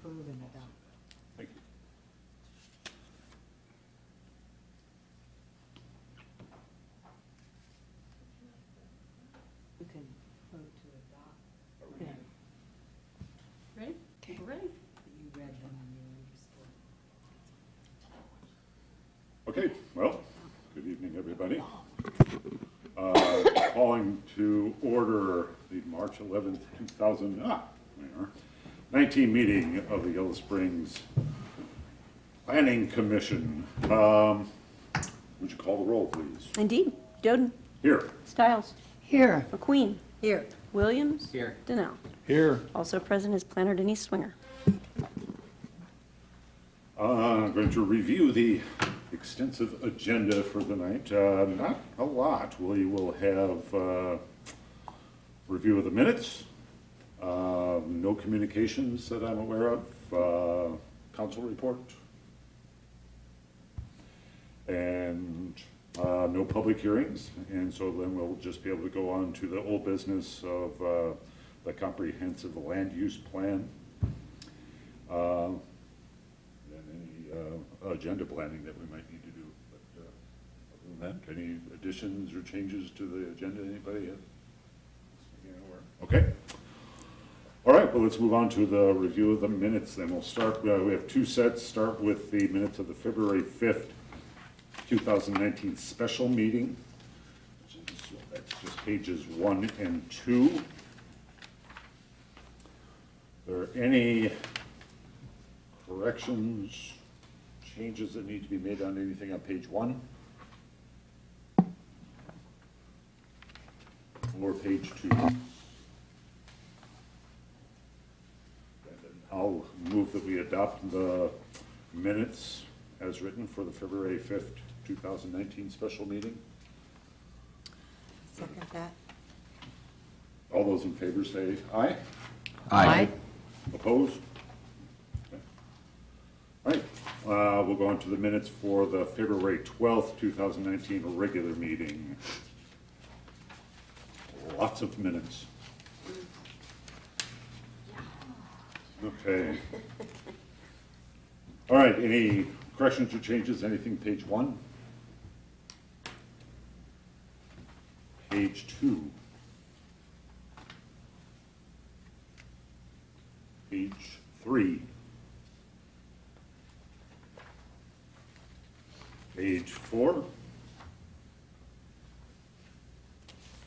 approve and adopt. Thank you. You can vote to adopt. Okay. Ready? People ready? You read them and you understood. Okay, well, good evening, everybody. Calling to order the March 11th, 2019 meeting of the Yellow Springs Planning Commission. Would you call the roll, please? Indeed. Doden. Here. Stiles. Here. McQueen. Here. Williams. Here. Donnell. Here. Also present is planner Denise Swinger. I'm going to review the extensive agenda for the night. Not a lot. We will have review of the minutes, no communications that I'm aware of, council report, and no public hearings. And so then we'll just be able to go on to the old business of the comprehensive land use plan. And any agenda planning that we might need to do. But other than that, any additions or changes to the agenda, anybody have? Okay. All right, well, let's move on to the review of the minutes then. We'll start, we have two sets. Start with the minutes of the February 5th, 2019 special meeting. That's just pages 1 and 2. Are there any corrections, changes that need to be made on anything on page 1? Or page 2? I'll move that we adopt the minutes as written for the February 5th, 2019 special meeting. Second that. All those in favor say aye. Aye. Opposed? Okay. All right, we'll go on to the minutes for the February 12th, 2019 regular meeting. Lots of minutes. Okay. All right, any corrections or changes, anything page 1? Page 2? Page 3? Page 4?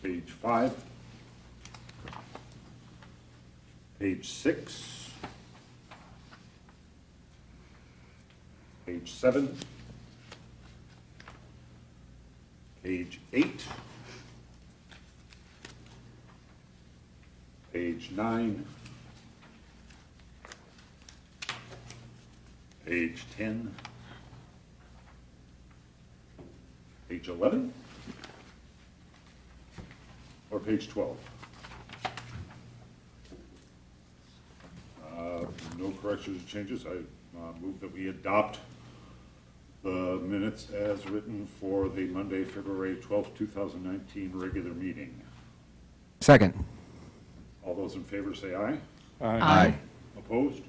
Page 5? Page 6? Page 7? Page 8? Page 9? Page 10? Page 11? Or page 12? No corrections or changes. I move that we adopt the minutes as written for the Monday, February 12th, 2019 regular meeting. Second. All those in favor say aye. Aye. Opposed?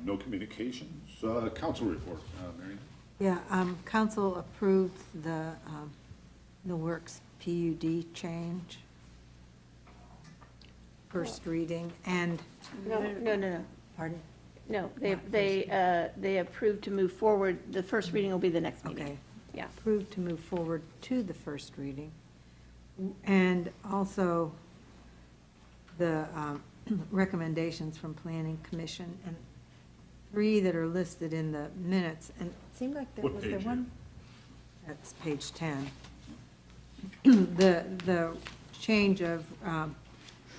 No communications. Council report, Mary. Yeah, council approved the Works PUD change. First reading and, No. pardon? No, they approved to move forward. The first reading will be the next meeting. Okay. Yeah. Approved to move forward to the first reading. And also the recommendations from Planning Commission, and 3 that are listed in the minutes. And it seemed like there What was there page one. That's page 10. The change of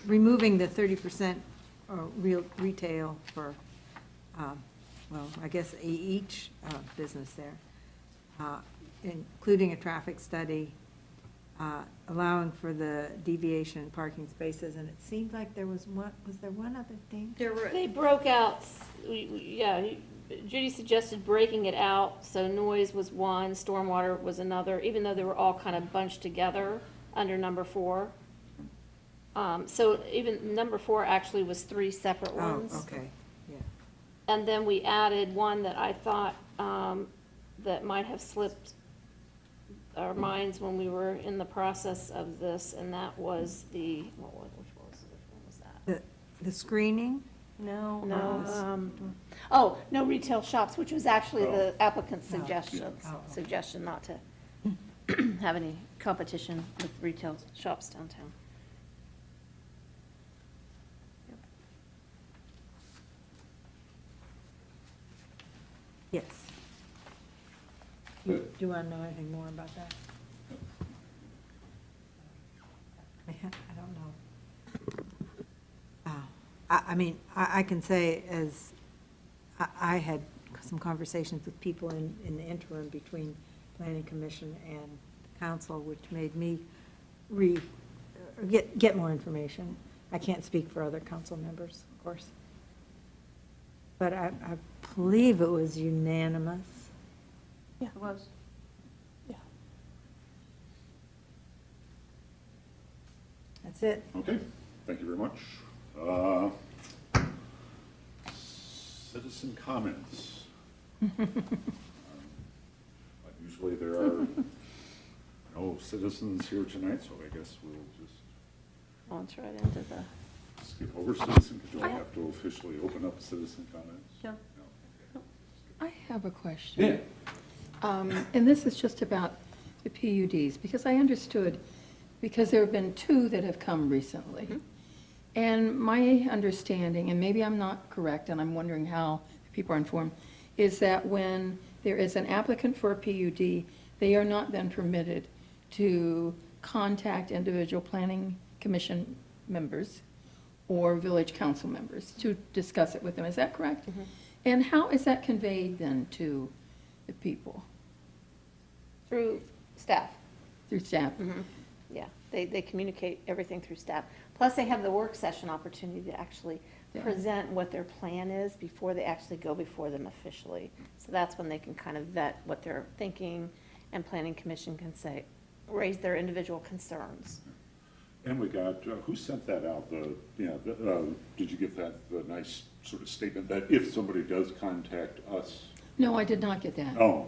removing the 30% real retail for, well, I guess each business there, including a traffic study, allowing for the deviation in parking spaces, and it seemed like there was there one other thing? They broke out, yeah, Judy suggested breaking it out, so noise was one, stormwater was another, even though they were all kind of bunched together. under number 4. So even number 4 actually was 3 separate Oh, ones. okay, yeah. And then we added one that I thought that might have slipped our minds when we were in the process of this, and that was which one was that? The screening? No. No retail shops, which was actually the applicant's Oh. suggestion, Oh, okay. suggestion not to have any competition with retail shops downtown. Yes. Do you want to know anything more about that? I don't know. I mean, I can say as, I had some conversations with people in the interim between planning commission and council, which made me get more information. I can't speak for other council members, of course. But I believe it was unanimous. Yeah, it was. Yeah. That's it. Okay, thank you very much. Citizen comments. Usually there are no citizens here tonight, so I guess we'll just Launch right into the, skip over citizen, because you'll have to officially open up citizen comments. Yeah. No, I have a question. okay. Yeah. And this is just about the PUDs, because I understood, because there have been 2 that have come recently. And my understanding, and maybe I'm not correct, and I'm wondering how people are informed, is that when there is an applicant for a PUD, they are not then permitted to contact individual planning commission members or village council members to discuss it with them. Is that correct? And how is that conveyed then to the people? through staff. Through staff? Yeah, they communicate everything through staff. Plus, they have the work session opportunity to actually Yeah. present what their plan is before they actually go before them officially. So that's when they can kind of vet what they're thinking, and planning commission can say, raise their individual concerns. And we got, who sent that out? Did you get that, the nice sort of statement that if somebody does contact us? No, I did not get that. Oh,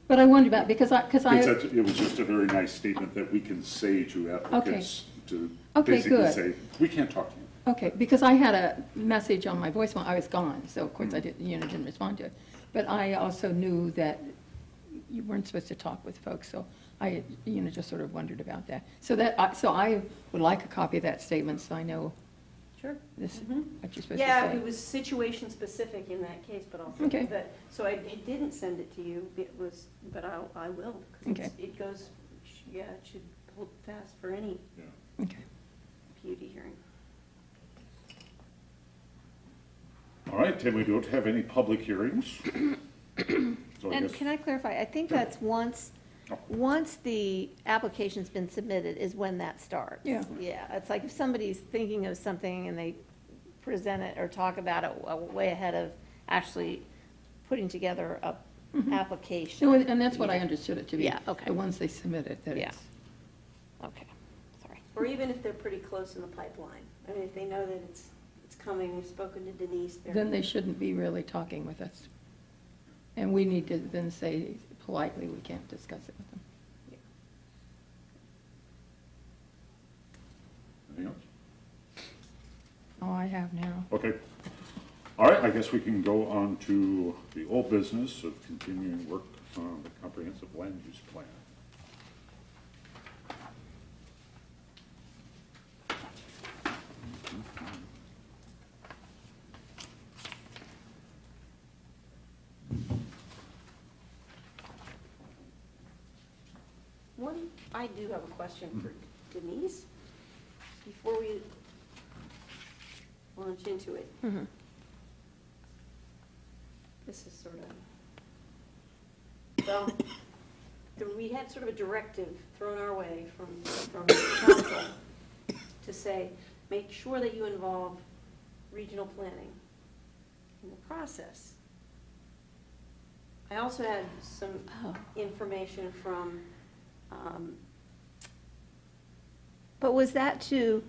But I wondered about, because it was just a very nice statement that we can say to applicants to Okay, basically good. say, we can't talk to you. okay, because I had a message on my voicemail, I was gone, so of course I didn't respond to it. But I also knew that you weren't supposed to talk with folks, so I, just sort of wondered about that. So I would like a copy of that statement, so I know Sure. this, what you're supposed to Yeah, say. it was situation specific in that case, but also Okay. that, so I didn't send it to you, but I will. 'Cause Okay. it goes, yeah, it should hold fast for any Yeah. Okay. PUD hearing. All right, and we don't have any public hearings. So I And guess, can I clarify, I think that's once the application's been submitted is when that starts. Yeah. Yeah, it's like if somebody's thinking of something and they present it or talk about it way ahead of actually putting together a application. No, and that's what I understood it to be. Yeah, okay. The ones they submitted, that Yeah. it's, Okay, sorry. Or even if they're pretty close in the pipeline. I mean, if they know that it's coming, we've spoken to Denise. then they shouldn't be really talking with us. And we need to then say politely, we can't discuss it with them. anything else? Oh, I have now. Okay. All right, I guess we can go on to the old business of continuing work on the comprehensive land use plan. I do have a question for Denise, before we launch into it. This is sort of, well, we had sort of a directive thrown our way from council to say, make sure that you involve regional planning in the process. I also had some Oh. information from But was that to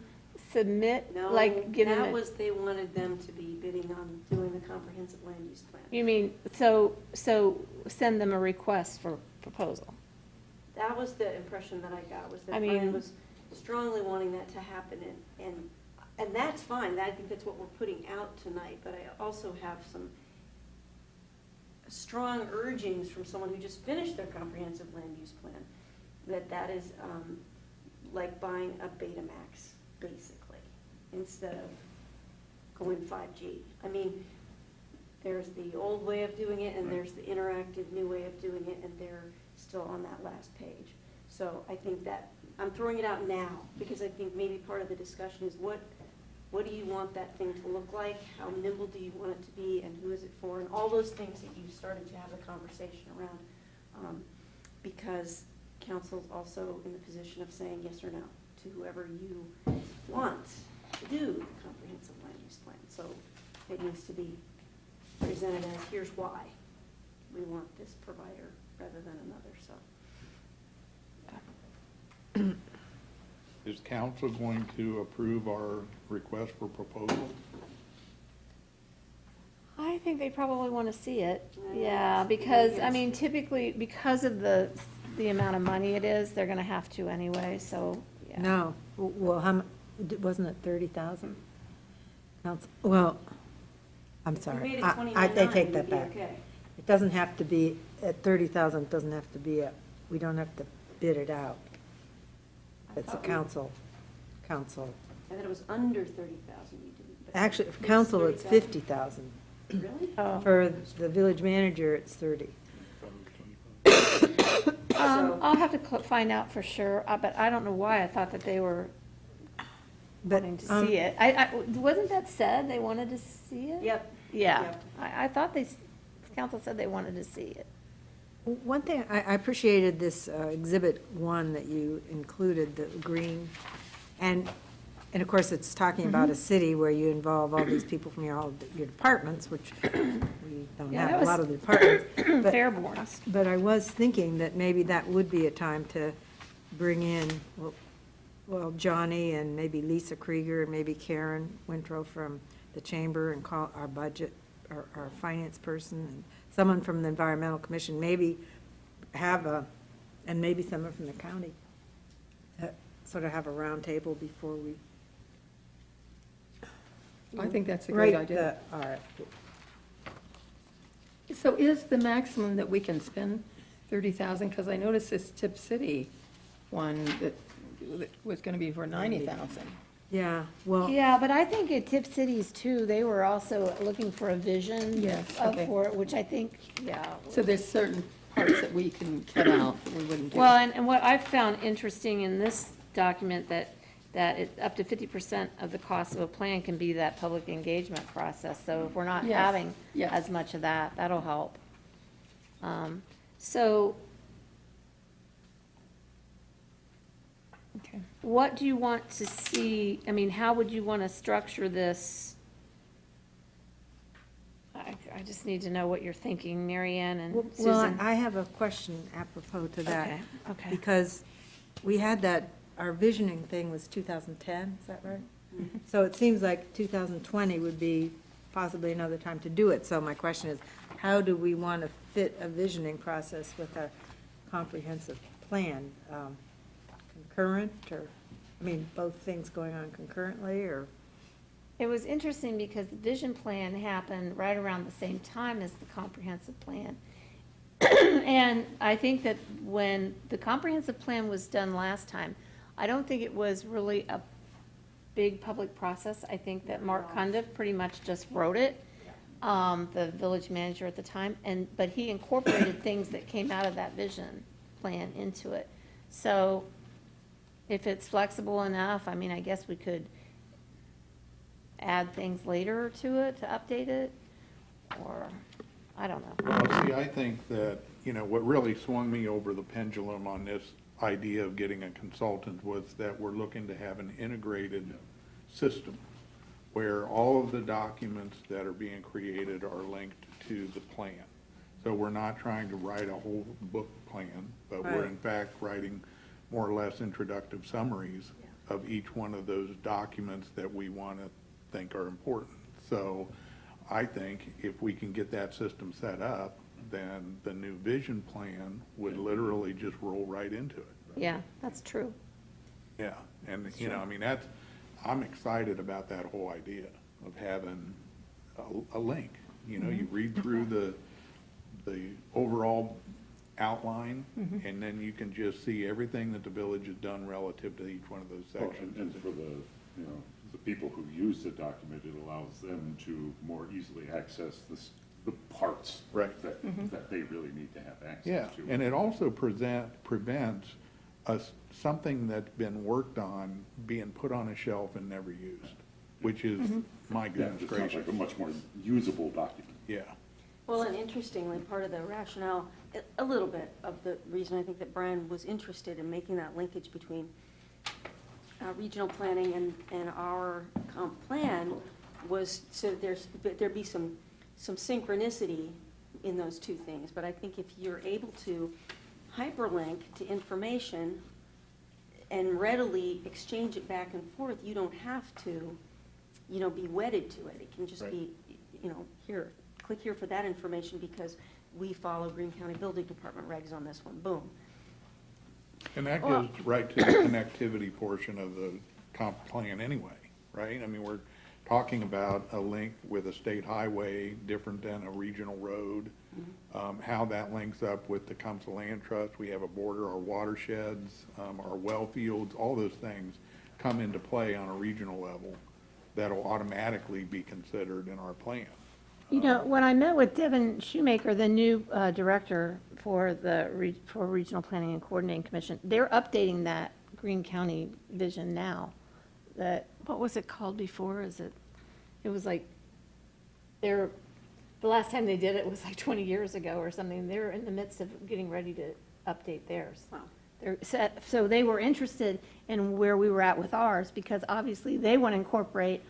submit, No, like, give them that a? was, they wanted them to be bidding on doing the comprehensive land use plan. You mean, so send them a request for proposal? That was the impression that I got, was that I Brian mean- was strongly wanting that to happen, and that's fine, I think that's what we're putting out tonight, but I also have some strong urgings from someone who just finished their comprehensive land use plan, that is like buying a Betamax, basically, instead of going 5G. I mean, there's the old way of doing it, and there's the interactive new way of doing it, and they're still on that last page. So I think that, I'm throwing it out now, because I think maybe part of the discussion is what do you want that thing to look like? How nimble do you want it to be, and who is it for? And all those things that you started to have the conversation around. Because council's also in the position of saying yes or no to whoever you want to do the comprehensive land use plan. So it needs to be presented as, here's why we want this provider rather than another, so. Is council going to approve our request for proposal? I think they probably want to see it, Yeah, yeah, yes. because, I Yes. mean, typically, because of the amount of money it is, they're gonna have to anyway, so, yeah. No, well, wasn't it 30,000? Well, I'm If we sorry. made it I 29.9, take we'd that be back. okay. It doesn't have to be, at 30,000, it doesn't have to be we don't have to bid it out. I It's a thought we- council. I thought it was under 30,000 you didn't. but Actually, for it's council, it's 30,000. 50,000. Really? Oh. For the village manager, it's 30. So- I'll have to find out for sure, but I don't know why I thought that they were But, wanting to see it. Wasn't that said, they wanted to see it? Yep. Yeah, Yep. I thought council said they wanted to see it. One thing, I appreciated this Exhibit 1 that you included, the green, and of course, it's talking about a city where you involve all these people from all your departments, which we don't Yeah, that have a was- lot of the departments. But- Fairborns. But I was thinking that maybe that would be a time to bring in, well, Johnny and maybe Lisa Krieger and maybe Karen Winthrop from the chamber and call our budget, our finance person, and someone from the environmental commission, maybe and maybe someone from the county, to sort of have a round table before we. I think that's a great write idea. the RFP. So is the maximum that we can spend 30,000? Because I noticed this Tip City one that was going to be for 90,000. Yeah, well, Yeah, but I think at Tip Cities too, they were also looking for a vision Yes, okay. for it, which I think, yeah. So there's certain parts that we can cut out, that we wouldn't do. Well, and what I've found interesting in this document, that up to 50% of the cost of a plan can be that public engagement process. So if we're not Yes, having yes. as much of that, that'll help. So Okay. what do you want to see, I mean, how would you want to structure this? I just need to know what you're thinking, Mary Ann and well, Susan. I have a question apropos to that. Okay, okay. Because we had that, our visioning thing was 2010, is that right? Mm-hmm. So it seems like 2020 would be possibly another time to do it. So my question is, how do we want to fit a visioning process with our comprehensive plan? Concurrent, or, I mean, both things going on concurrently, or? It was interesting because the vision plan happened right around the same time as the comprehensive plan. And I think that when the comprehensive plan was done last time, I don't think it was really a big public process. I think that Mark Cundiff pretty much just wrote it, the village manager at the time, but he incorporated things that came out of that vision plan into it. So if it's flexible enough, I mean, I guess we could add things later to it, to update it, or, I don't know. Well, see, I think that, what really swung me over the pendulum on this idea of getting a consultant was that we're looking to have an integrated system where all of the documents that are being created are linked to the plan. So we're not trying to write a whole book plan, but we're Right. in fact writing more or less introductive summaries of each one of those documents that we want to think are important. So I think if we can get that system set up, then the new vision plan would literally just roll right into it. Yeah, that's true. Yeah, and, you know, I mean, I'm excited about that whole idea of having a link. You know, you read through the overall outline, and then you can just see everything that the village has done relative to each one of those Well, sections. And for the, you know, the people who use the document, it allows them to more easily access the parts. Right. That they really need to have Yeah, access to. and it also prevents something that's been worked on being put on a shelf and never used, which is, my Yeah, goodness it just sounds gracious. like a much more usable document. Yeah, Well, and interestingly, part of the rationale, a little bit of the reason I think that Brian was interested in making that linkage between regional planning and our comp plan was so there'd be some synchronicity in those two things. But I think if you're able to hyperlink to information and readily exchange it back and forth, you don't have to, you know, be wedded to it. It can just Right. be, you know, here, click here for that information because we follow Greene County Building Department regs on this one, boom. and that goes right to the connectivity portion of the comp plan anyway, right? I mean, we're talking about a link with a state highway different than a regional road. How that links up with the Tecumseh Land Trust, we have a border, our watersheds, our well fields, all those things come into play on a regional level that'll automatically be considered in our plan. You know, when I met with Devin Shoemaker, the new director for for Regional Planning and Coordinating Commission, they're updating that Greene County vision now. What was it called before? It was like, the last time they did it was like 20 years ago or something. They were in the midst of getting ready to update theirs. Wow. So they were interested in where we were at with ours, because obviously they want to incorporate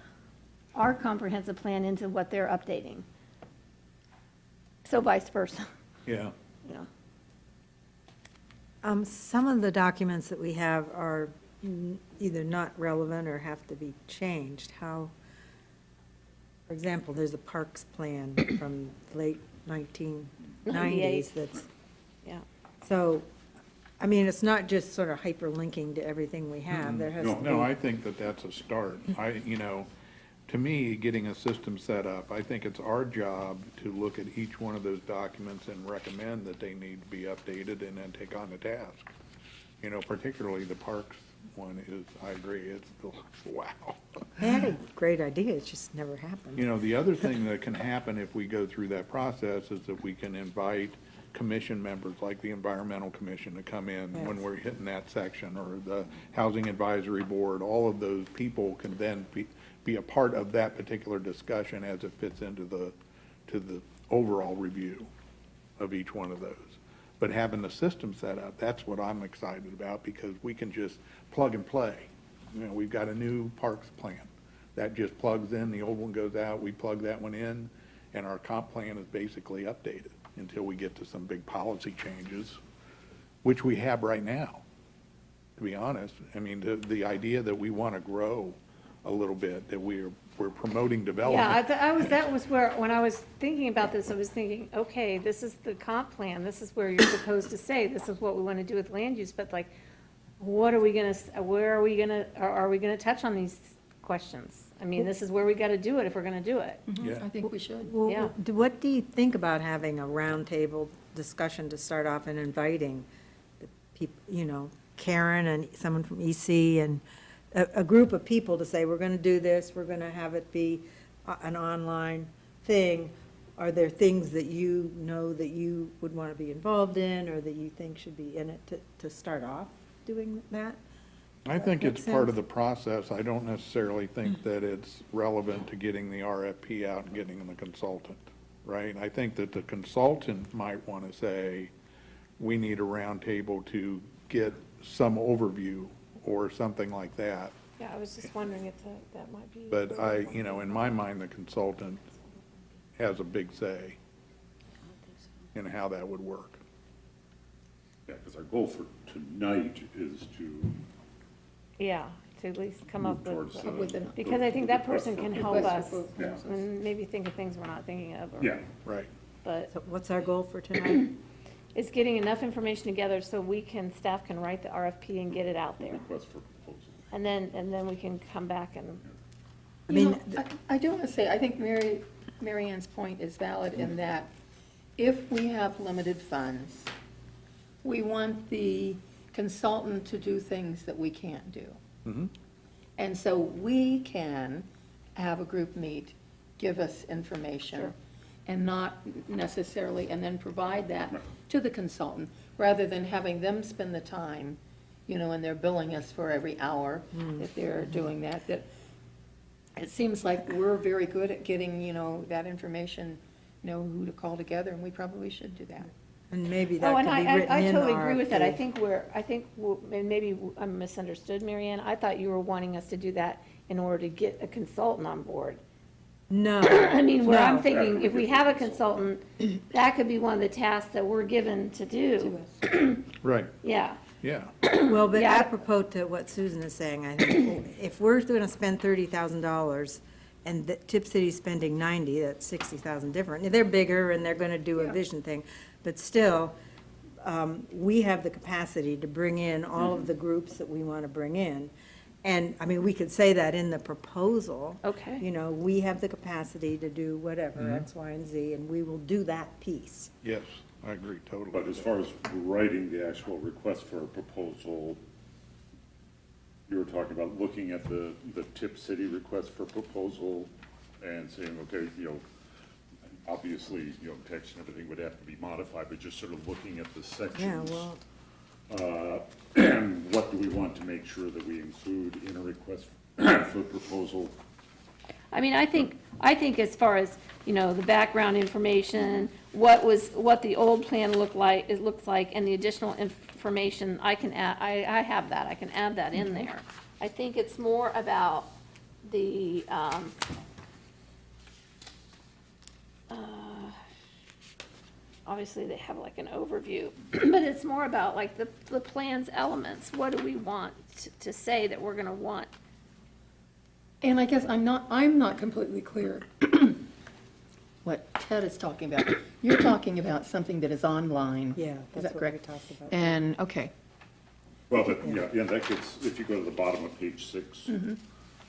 our comprehensive plan into what they're updating. So vice versa, Yeah, you know. Some of the documents that we have are either not relevant or have to be changed. How, for example, there's a parks plan from late 1990s 98. that's, Yeah. so, I mean, it's not just sort of hyperlinking to everything we have. There has to be. no, I think that that's a start. You know, to me, getting a system set up, I think it's our job to look at each one of those documents and recommend that they need to be updated and then take on the task. You know, particularly the parks one is, I agree, it's, wow. They had a great idea, it just never happened. You know, the other thing that can happen if we go through that process is that we can invite commission members, like the Environmental Commission, to come in when Yes. we're hitting that section, or the Housing Advisory Board. All of those people can then be a part of that particular discussion as it fits into the overall review of each one of those. But having the system set up, that's what I'm excited about, because we can just plug and play. You know, we've got a new parks plan. That just plugs in, the old one goes out, we plug that one in, and our comp plan is basically updated until we get to some big policy changes, which we have right now, to be honest. I mean, the idea that we want to grow a little bit, that we're promoting development. Yeah, that was where, when I was thinking about this, I was thinking, okay, this is the comp plan, this is where you're supposed to say, this is what we want to do with land use, but like, what are we gonna, where are we gonna, are we gonna touch on these questions? I mean, this is where we gotta do it if we're gonna do it. Yeah. I think we should. Well, Yeah. what do you think about having a roundtable discussion to start off and inviting the people, you know, Karen and someone from EC and a group of people to say, we're going to do this, we're going to have it be an online thing? Are there things that you know that you would want to be involved in, or that you think should be in it to start off doing that? I think Makes it's part of sense. the process. I don't necessarily think that it's relevant to getting the RFP out and getting the consultant, right? I think that the consultant might want to say, we need a roundtable to get some overview or something like that. Yeah, I was just wondering if that might be. But you know, in my mind, the consultant has a big say in how that would work. Yeah, because our goal for tonight is to Yeah, to at least come up Move with, towards, with an- because I think that person can help Request us for proposals. and maybe think of things we're not thinking of. or- Yeah, Right. But So what's our goal for tonight? it's getting enough information together so staff can write the RFP and get it out there. request for proposal. And then we can come back and, I You mean, know, I do want to say, I think Mary Ann's point is valid in that if we have limited funds, we want the consultant to do things that we can't do. And so we can have a group meet, give us information, Sure. and not necessarily, and then provide that to the consultant, rather than having them spend the time, you know, and they're billing us for every hour that they're doing that, that it seems like we're very good at getting, you know, that information, know who to call together, and we probably should do that. and maybe oh, that and could be written I in the totally agree with that. I RFP. think, and maybe I misunderstood, Mary Ann. I thought you were wanting us to do that in order to get a consultant on board. No. I mean, where I'm No. thinking, if we have a consultant, that could be one of the tasks that we're given to do. Right, Yeah, yeah. Well, but Yeah. apropos to what Susan is saying, I think if we're gonna spend $30,000 and the Tip City's spending 90, that's 60,000 different. They're bigger and they're gonna do a vision thing, but still, we have the capacity to bring in all of the groups that we wanna bring in. And, I mean, we could say that in the proposal. Okay. You know, we have the capacity to do whatever, X, Y, and Z, and we will do that piece. Yes, I agree totally. But as far as writing the actual request for a proposal, you were talking about looking at the Tip City request for proposal and saying, okay, you know, obviously, you know, text and everything would have to be modified, but just sort of looking at the sections. Yeah, well, And what do we want to make sure that we include in a request for proposal? I mean, I think as far as, you know, the background information, what the old plan looks like, and the additional information, I can add, I have that, I can add that in there. I think it's more about the, obviously, they have like an overview, but it's more about like the plan's elements. What do we want to say that we're gonna want? And I guess I'm not completely clear what Ted is talking about. You're talking about something that is online. yeah, Is that's that what we correct? talked about. And, okay, Well, that, yeah, that gets, if you go to the bottom of page 6,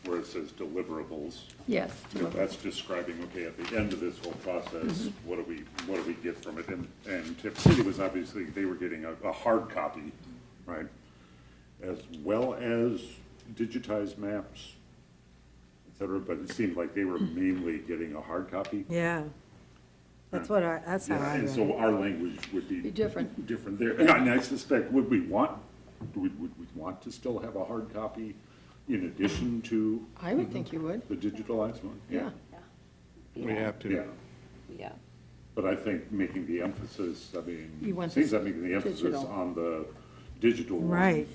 where it says deliverables, yes. you know, that's describing, okay, at the end of this whole process, what do we get from it? And Tip City was obviously, they were getting a hard copy, right? As well as digitized maps, et cetera, but it seemed like they were mainly getting a hard copy. Yeah. That's what that's how Yeah, I and read so it. our language would be. Be different. Different there, and I suspect, would we want to still have a hard copy in addition to I would think you would, the digitalized one? yeah. We have to. Yeah, Yeah. but I think making the emphasis, I You mean, want seems the like making the emphasis digital. on the digital one Right.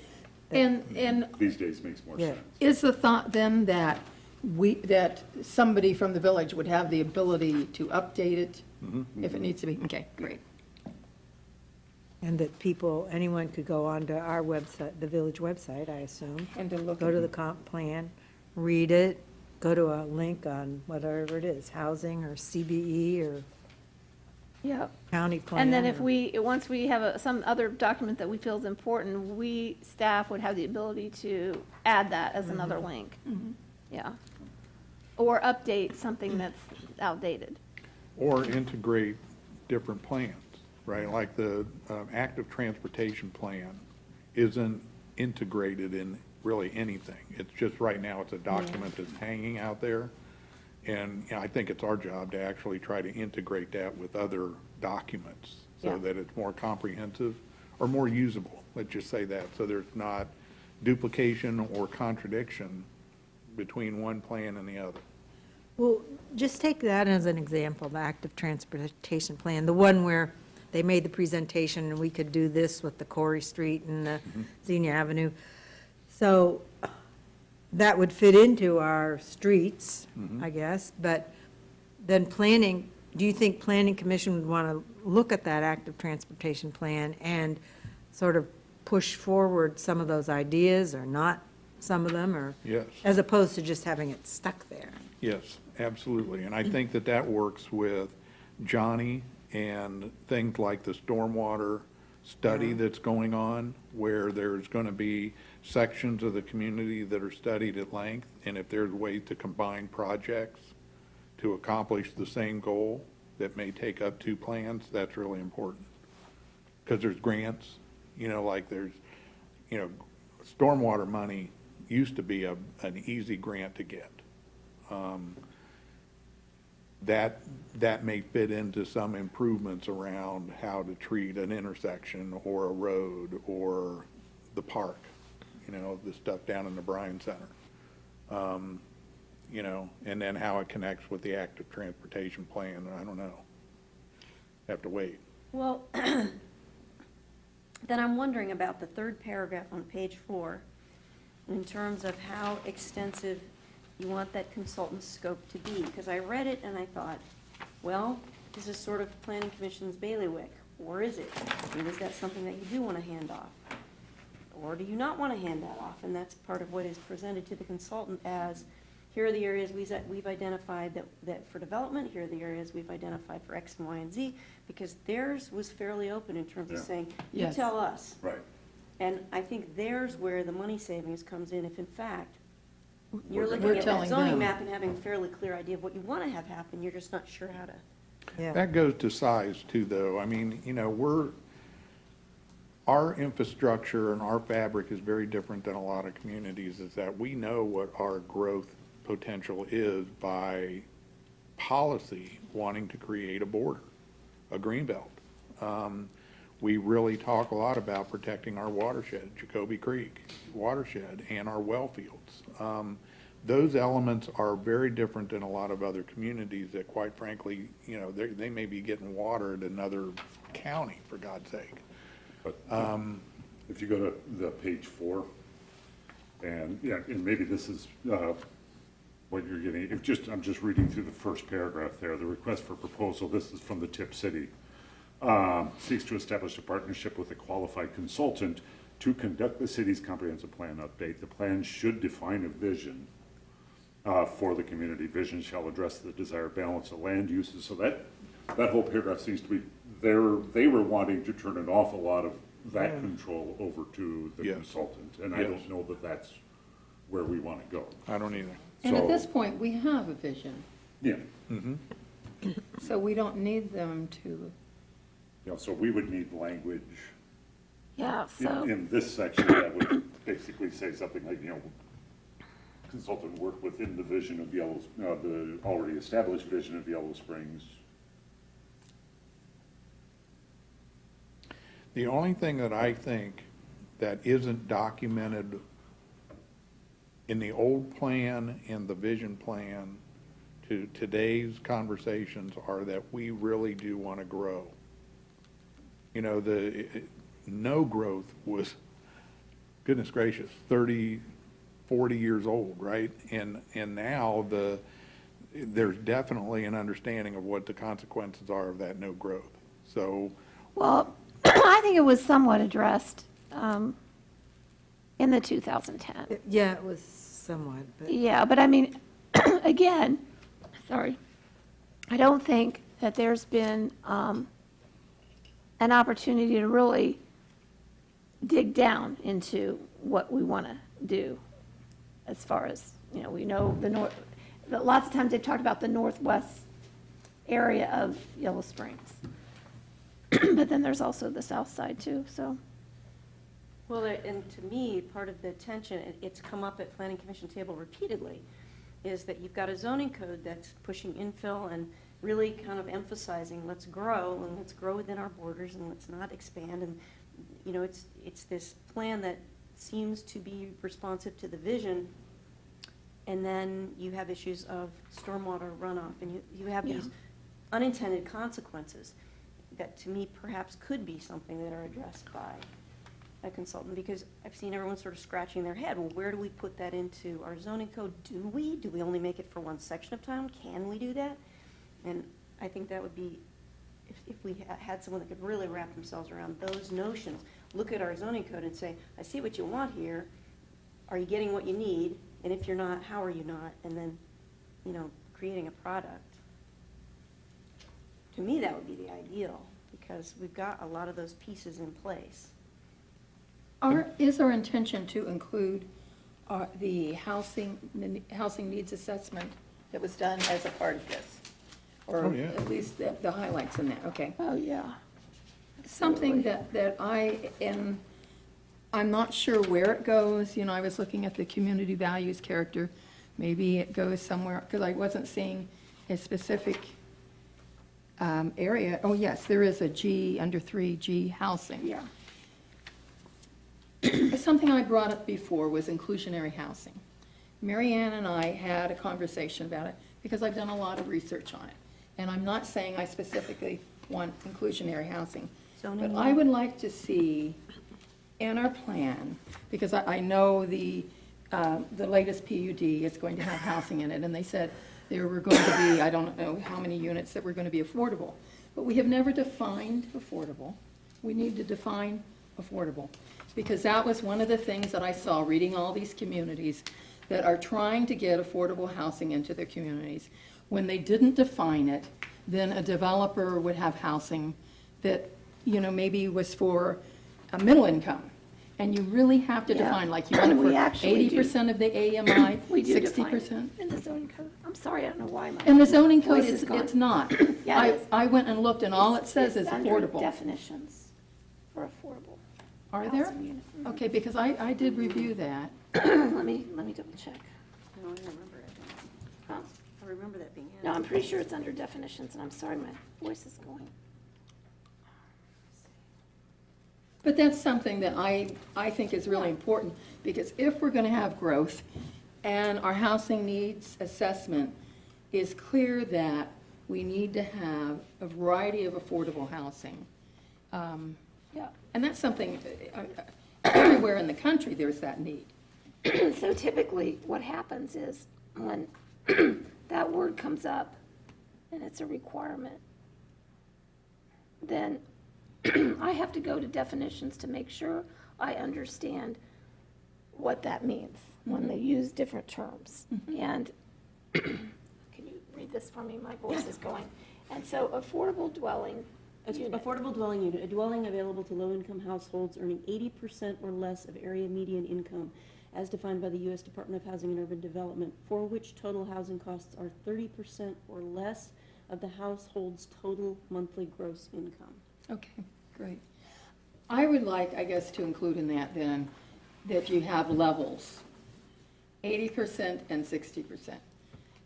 And these days makes more Yeah. sense. is the thought then that that somebody from the village would have the ability to update it if it needs to be? Okay, great. And that anyone could go onto our website, the village website, I assume, And to look go to at, the comp plan, read it, go to a link on whatever it is, housing or CBE or Yeah. county plan. And then if or- once we have some other document that we feel is important, staff would have the ability to add that as another link. Yeah. Or update something that's outdated. Or integrate different plans, right? Like the active transportation plan isn't integrated in really anything. It's just, right now, it's a document that's hanging out there. And you know, I think it's our job to actually try to integrate that with other documents Yeah. so that it's more comprehensive or more usable, let's just say that, so there's not duplication or contradiction between one plan and the other. Well, just take that as an example, the active transportation plan, the one where they made the presentation and we could do this with the Corey Street and the Xenia Avenue. So that would fit into our streets, I guess, but then planning, do you think planning commission would want to look at that active transportation plan and sort of push forward some of those ideas or not some of them, or, Yes. as opposed to just having it stuck there. Yes, absolutely. And I think that that works with Johnny and things like the stormwater study that's going on, where there's going to be sections of the community that are studied at length, and if there's ways to combine projects to accomplish the same goal that may take up two plans, that's really important. Because there's grants, like there's, stormwater money used to be an easy grant to get. That may fit into some improvements around how to treat an intersection or a road or the park, the stuff down in the Bryan Center. And then how it connects with the active transportation plan, I don't know. Have to wait. Well, then I'm wondering about the third paragraph on page 4, in terms of how extensive you want that consultant's scope to be. Because I read it and I thought, well, this is sort of planning commission's bailiwick, or is it? I mean, is that something that you do want to hand off? Or do you not want to hand that off? And that's part of what is presented to the consultant as, here are the areas we've identified that for development, here are the areas we've identified for X and Y and Z, because theirs was fairly open in terms of Yeah. saying, you Yes. tell us. Right. And I think there's where the money savings comes in, if in fact, you're We're looking at that telling zoning them. map and having a fairly clear idea of what you want to have happen, you're just not sure how to. Yeah. That goes to size too, though. I mean, our infrastructure and our fabric is very different than a lot of communities, is that we know what our growth potential is by policy wanting to create a border, a green belt. We really talk a lot about protecting our watershed, Jacoby Creek watershed, and our well fields. Those elements are very different than a lot of other communities that, quite frankly, they may be getting water at another county, for God's sake. But if you go to the page 4, and maybe this is what you're getting, I'm just reading through the first paragraph there, the request for proposal, this is from the Tip City, seeks to establish a partnership with a qualified consultant to conduct the city's comprehensive plan update. The plan should define a vision for the community. Vision shall address the desired balance of land uses. So that whole paragraph seems to be, they were wanting to turn an awful lot of that control over to the Yes. consultant. And I Yes. don't know that that's where we want to go. I don't either. And at So- this point, we have a vision, Yeah, so we don't need them to, so we would need language Yeah, so. in this section that would basically say something like, consultant work within the vision of the already established vision of Yellow Springs. The only thing that I think that isn't documented in the old plan and the vision plan to today's conversations are that we really do want to grow. No growth was, goodness gracious, 30, 40 years old, right? And now there's definitely an understanding of what the consequences are of that no growth. So, Well, I think it was somewhat addressed in the 2010. Yeah, it was somewhat, but. Yeah, but I mean, again, sorry, I don't think that there's been an opportunity to really dig down into what we want to do as far as, we know lots of times they've talked about the northwest area of Yellow Springs. But then there's also the south side too, so. Well, and to me, part of the tension, it's come up at Planning Commission table repeatedly, is that you've got a zoning code that's pushing infill and really kind of emphasizing, let's grow, and let's grow within our borders, and let's not expand, and, it's this plan that seems to be responsive to the vision, and then you have issues of stormwater runoff, and you have these unintended consequences that, to me, perhaps could be something that are addressed by a consultant, because I've seen everyone sort of scratching their head, well, where do we put that into our zoning code? Do we only make it for one section of town? Can we do that? And I think that would be, if we had someone that could really wrap themselves around those notions, look at our zoning code and say, I see what you want here, are you getting what you need? And if you're not, how are you not? And then, creating a product. To me, that would be the ideal, because we've got a lot of those pieces in place. Is our intention to include the housing needs assessment that was done as a part of this? Or Oh, yeah. at least the highlights in that, okay. Oh, yeah. Something that I'm not sure where it goes, I was looking at the community values character, maybe it goes somewhere, because I wasn't seeing a specific area. Oh, yes, there is a G, under 3G, housing. Yeah. Something I brought up before was inclusionary housing. Mary Ann and I had a conversation about it, because I've done a lot of research on it. And I'm not saying I specifically want inclusionary housing. Zoning But I would like to see in our plan, because I know the latest PUD is going to have housing in it, and they said there were going to be, I don't know how many units that were going to be affordable. But we have never defined affordable. We need to define affordable, because that was one of the things that I saw reading all these communities that are trying to get affordable housing into their communities. When they didn't define it, then a developer would have housing that, maybe was for a middle income. And you really have to Yeah. define, like you want it We for actually do. 80% of the AMI, We do define 60%. it in the zoning code. I'm sorry, I don't know why my. And the zoning code voice is, gone. it's not. Yeah, it is. I went and looked, and all it says is It's under affordable. definitions for affordable. Are there? housing unit. Okay, because I did review that. Let me double check. No, I remember it. Huh? I remember that being No, added. I'm pretty sure it's under definitions, and I'm sorry, my voice is going. But that's something that I think is really important, because if we're going to have growth and our housing needs assessment is clear that we need to have a variety of affordable housing. Yeah. And that's something, everywhere in the country, there's that need. So typically, what happens is when that word comes up and it's a requirement, then I have to go to definitions to make sure I understand what that means when they use different terms. And can you read this for me? My voice is going. And so affordable dwelling unit. Affordable dwelling unit, a dwelling available to low-income households earning 80% or less of area median income as defined by the U.S. Department of Housing and Urban Development, for which total housing costs are 30% or less of the household's total monthly gross income. Okay, great. I would like, I guess, to include in that then, that you have levels, 80% and 60%.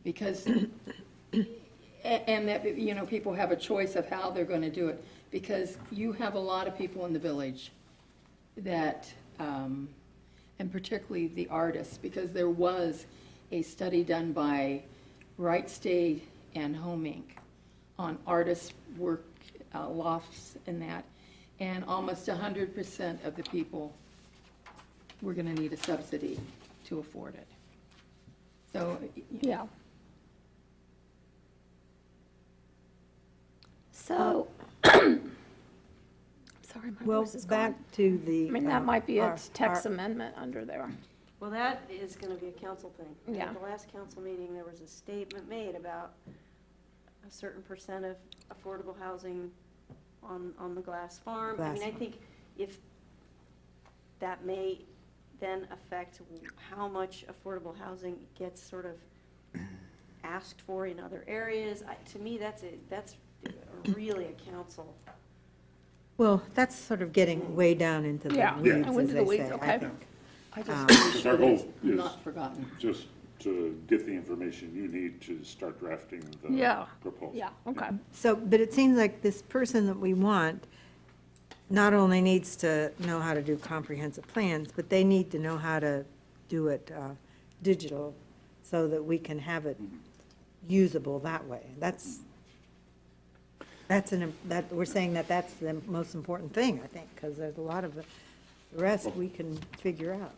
Because, and that, people have a choice of how they're going to do it. Because you have a lot of people in the village that, and particularly the artists, because there was a study done by Wright State and Home Inc. on artists' work, lofts and that, and almost 100% of the people were going to need a subsidy to afford it. So, Yeah. So, sorry, my Well, voice is gone. back to the. I mean, that might be a our- text our- amendment under there. Well, that is going to be a council thing. Yeah. At the last council meeting, there was a statement made about a certain percent of affordable housing on the Glass Farm. I Glass mean, I Farm. think if that may then affect how much affordable housing gets sort of asked for in other areas, to me, that's really a council. Well, that's sort of getting way down into the Yeah. weeds, Yeah. Into as the they weeds, say, okay. I think. I just Um, want to be Our sure goal that it's is- not forgotten. Just to get the information you need to start drafting the Yeah. proposal. Yeah, okay. So, but it seems like this person that we want not only needs to know how to do comprehensive plans, but they need to know how to do it digital so that we can have it usable that way. We're saying that that's the most important thing, I think, because there's a lot of the rest we can figure out.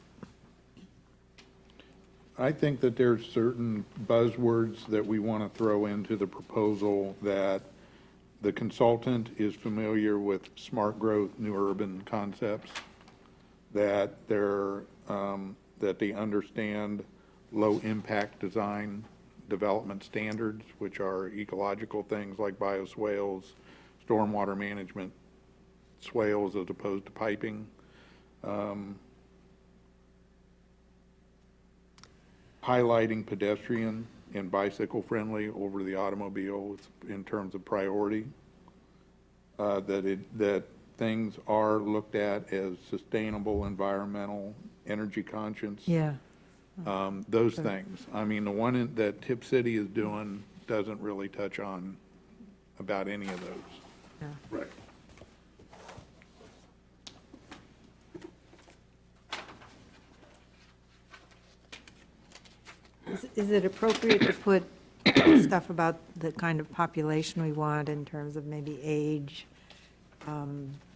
I think that there's certain buzzwords that we want to throw into the proposal, that the consultant is familiar with smart growth, new urban concepts, that that they understand low-impact design development standards, which are ecological things like bioswales, stormwater management, swales as opposed to piping. Highlighting pedestrian and bicycle-friendly over the automobile in terms of priority. That things are looked at as sustainable, environmental, energy conscious. Yeah. Those things. I mean, the one that Tip City is doing doesn't really touch on about any of those. Right. Is it appropriate to put stuff about the kind of population we want in terms of maybe age,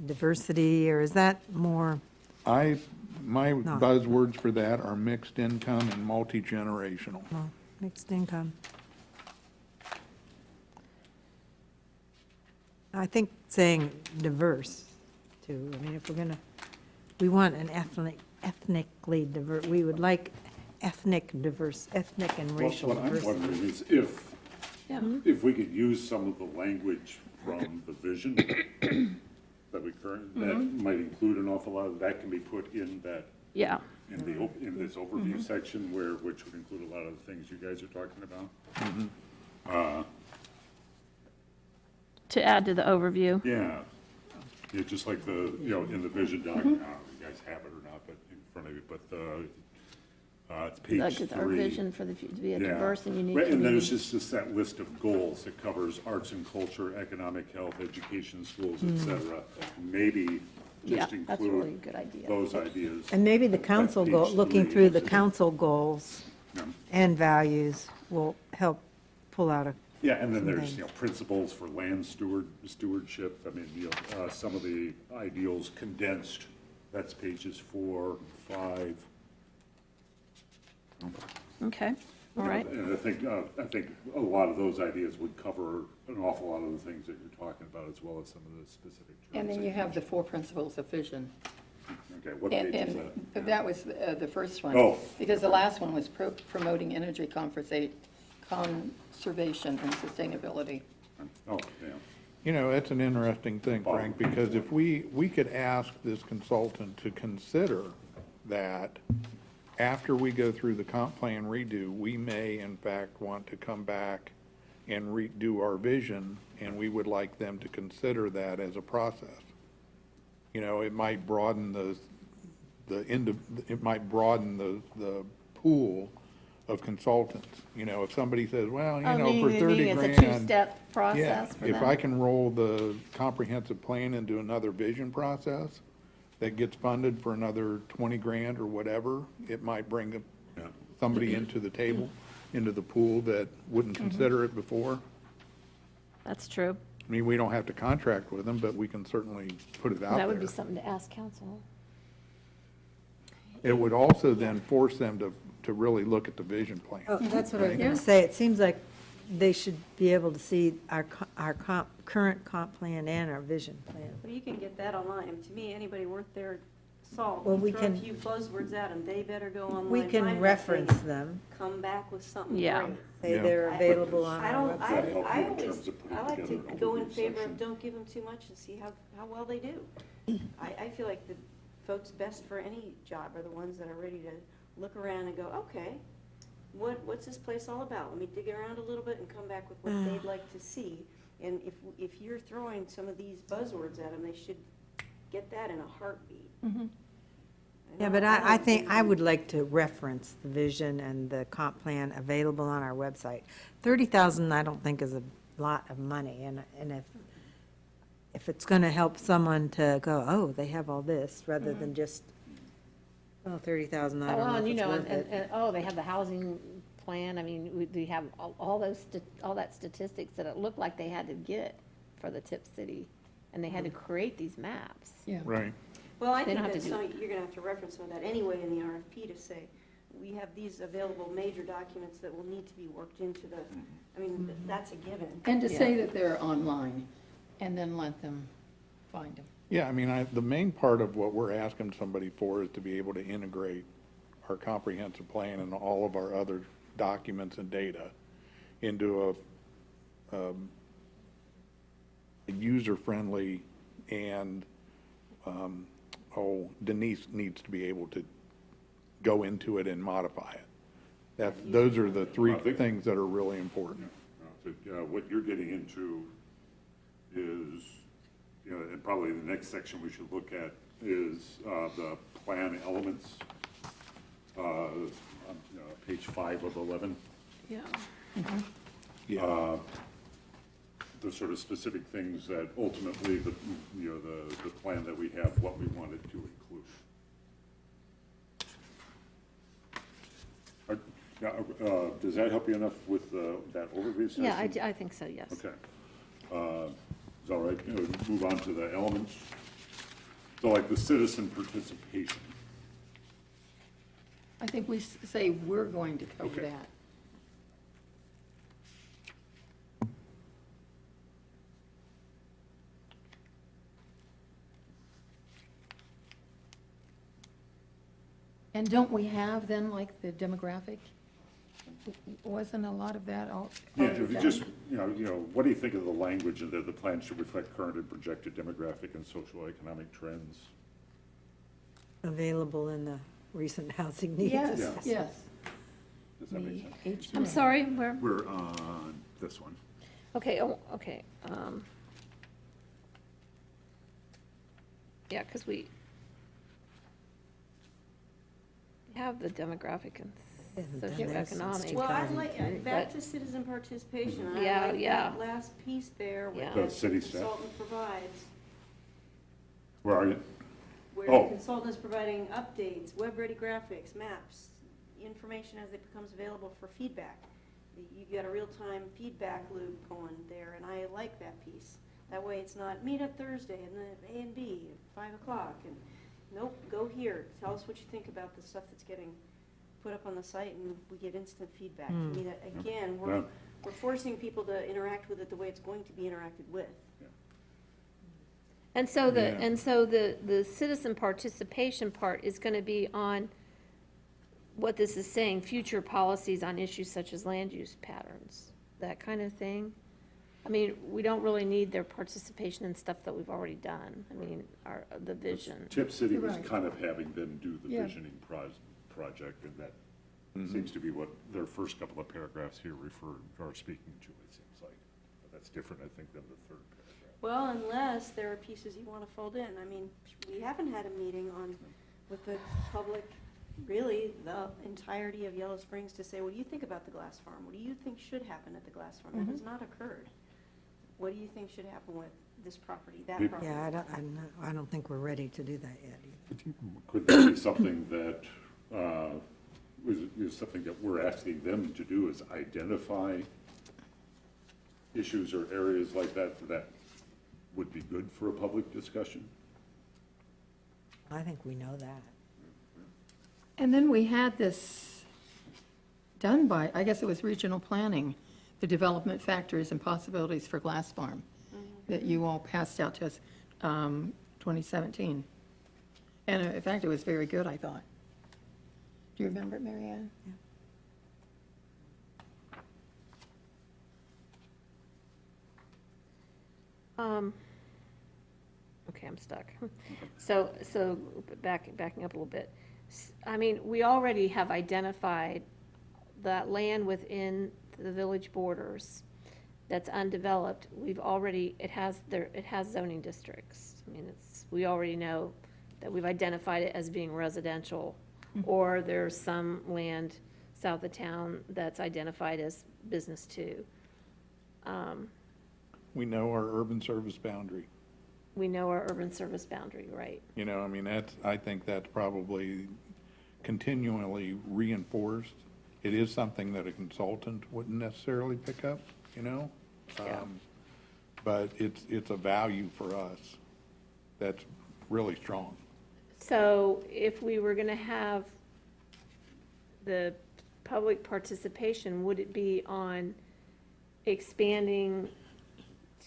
diversity, or is that more, My No. buzzwords for that are mixed income and multi-generational. well, mixed income? I think saying diverse, too. I mean, if we're gonna, we want an ethnically diverse, we would like ethnic and racial What I'm diversity. wondering is Yeah. if we could use some of the language from the vision that we that might include an awful lot of, that can be put in that, Yeah. in this overview section which would include a lot of the things you guys are talking about. To add to the overview. Yeah, yeah, just like in the vision document, I don't know if you guys have it or not, but in front of you, but it's page Like our 3. vision for to be a Yeah. diverse and unique Right, and then it's community. just that list of goals that covers arts and culture, economic health, education, schools, et cetera. Maybe Yeah, just that's really a include good idea. those ideas. And maybe the council page goal, looking 3 through the is- council goals Yeah. and values will help pull out a, Yeah, and then Some there's, things. principles for land stewardship. I mean, some of the ideals condensed. That's pages 4, 5. Okay, all right. And I think a lot of those ideas would cover an awful lot of the things that you're talking about, as well as some of the specific terms. And then that you have the 4 principles of vision. Okay, what And, page is and that? that was the first one. Oh. Because the last one was promoting energy conservation and sustainability. Oh, yeah. You know, it's an interesting thing, Frank, because if we could ask this consultant to consider that after we go through the comp plan redo, we may in fact want to come back and redo our vision, and we would like them to consider that as a process. You know, it might broaden it might broaden the pool of consultants. You know, if somebody says, well, you know, for 30 grand. It's a two-step Yeah, process for if them. I can roll the comprehensive plan into another vision process that gets funded for another 20 grand or whatever, it might bring Yeah. somebody into the table, into the pool that wouldn't consider it before. That's true. I mean, we don't have to contract with them, but we can certainly put it out That would be there. something to ask council. It would also then force them to really look at the vision plan. oh, that's what I was gonna say. It seems like they should be able to see our current comp plan and our vision plan. Well, you can get that online. And to me, anybody worth their salt, Well, you we throw a can- few buzzwords at them, they better go online. We find can that reference thing, them, Come back with something Yeah. great. say Yeah. they're I- available on I our don't, website. That help you I in always, terms of putting I like to together an go in overview favor section? of don't give them too much and see how well they do. I feel like the folks best for any job are the ones that are ready to look around and go, okay, what's this place all about? Let me dig around a little bit and come back with what they'd like to see. And if you're throwing some of these buzzwords at them, they should get that in a heartbeat. Yeah, but I think I would like to reference the vision and the comp plan available on our website. 30,000, I don't think is a lot of money, and if it's gonna help someone to go, oh, they have all this, rather than just, oh, 30,000, I Well, don't know and if you it's know, worth it. and, oh, they have the housing plan, I mean, we have all those, all that statistics that it looked like they had to get for the Tip City, and they had to create these maps. Yeah. Right. Well, I They think don't have that to do- you're gonna have to reference some of that anyway in the RFP to say, we have these available major documents that will need to be worked into the, I mean, that's a given. And to say that they're online, and then let them find them. Yeah, I mean, the main part of what we're asking somebody for is to be able to integrate our comprehensive plan and all of our other documents and data into a user-friendly and, Denise needs to be able to go into it and modify it. Those are the three I think- things that are really important. What you're getting into is, and probably the next section we should look at is the plan elements. Page 5 of 11. Yeah. Yeah, The sort of specific things that ultimately the plan that we have, what we wanted to include. Does that help you enough with that overview session? Yeah, I think so, yes. Okay. Is all right, move on to the elements. So like the citizen participation. I think we say we're going to cover Okay. that. And don't we have then, like, the demographic? Wasn't a lot of that all? Yeah, already if you done? just, what do you think of the language of the plan should reflect current and projected demographic and social economic trends? Available in the recent housing needs Yes, assessment. yes. Does that make The sense? I'm sorry, where? We're on this one. Okay, okay. Yeah, because we have the demographic and Hasn't done that since socioeconomic. Well, I'd 2003. like, back to citizen participation. I Yeah, like yeah. that last piece there Yeah. where The the city staff? consultant provides, Where are you? where Oh. the consultant is providing updates, web-ready graphics, maps, information as it becomes available for feedback. You've got a real-time feedback loop going there, and I like that piece. That way it's not meet up Thursday and then A and B at 5 o'clock, and nope, go here, tell us what you think about the stuff that's getting put up on the site, and we get instant feedback. I mean, again, Yeah. we're forcing people to interact with it the way it's going to be interacted with. And so Yeah. the citizen participation part is gonna be on what this is saying, future policies on issues such as land use patterns, that kind of thing. I mean, we don't really need their participation in stuff that we've already done. I mean, the vision. Tip City was Right. kind of having them do the Yeah. visioning project, and that seems to be what their first couple of paragraphs here are speaking to, it seems like. But that's different, I think, than the third paragraph. Well, unless there are pieces you want to fold in. I mean, we haven't had a meeting with the public, really, the entirety of Yellow Springs to say, what do you think about the glass farm? What do you think should happen at the glass farm? That has not occurred. What do you think should happen with this property, that Did- property? Yeah, I don't think we're ready to do that yet either. Could that be something that, is something that we're asking them to do, is identify issues or areas like that would be good for a public discussion? I think we know that. And then we had this done by, I guess it was regional planning, the development factors and possibilities for Glass Farm, that you all passed out to us, 2017. And in fact, it was very good, I thought. Do you remember it, Mary Ann? Okay, I'm stuck. So backing up a little bit. I mean, we already have identified that land within the village borders that's undeveloped. It has zoning districts. I mean, we already know that we've identified it as being residential, or there's some land south of town that's identified as business too. We know our urban service boundary. We know our urban service boundary, right? You know, I mean, I think that's probably continually reinforced. It is something that a consultant wouldn't necessarily pick up, you know? Yeah. But it's a value for us that's really strong. So if we were gonna have the public participation, would it be on expanding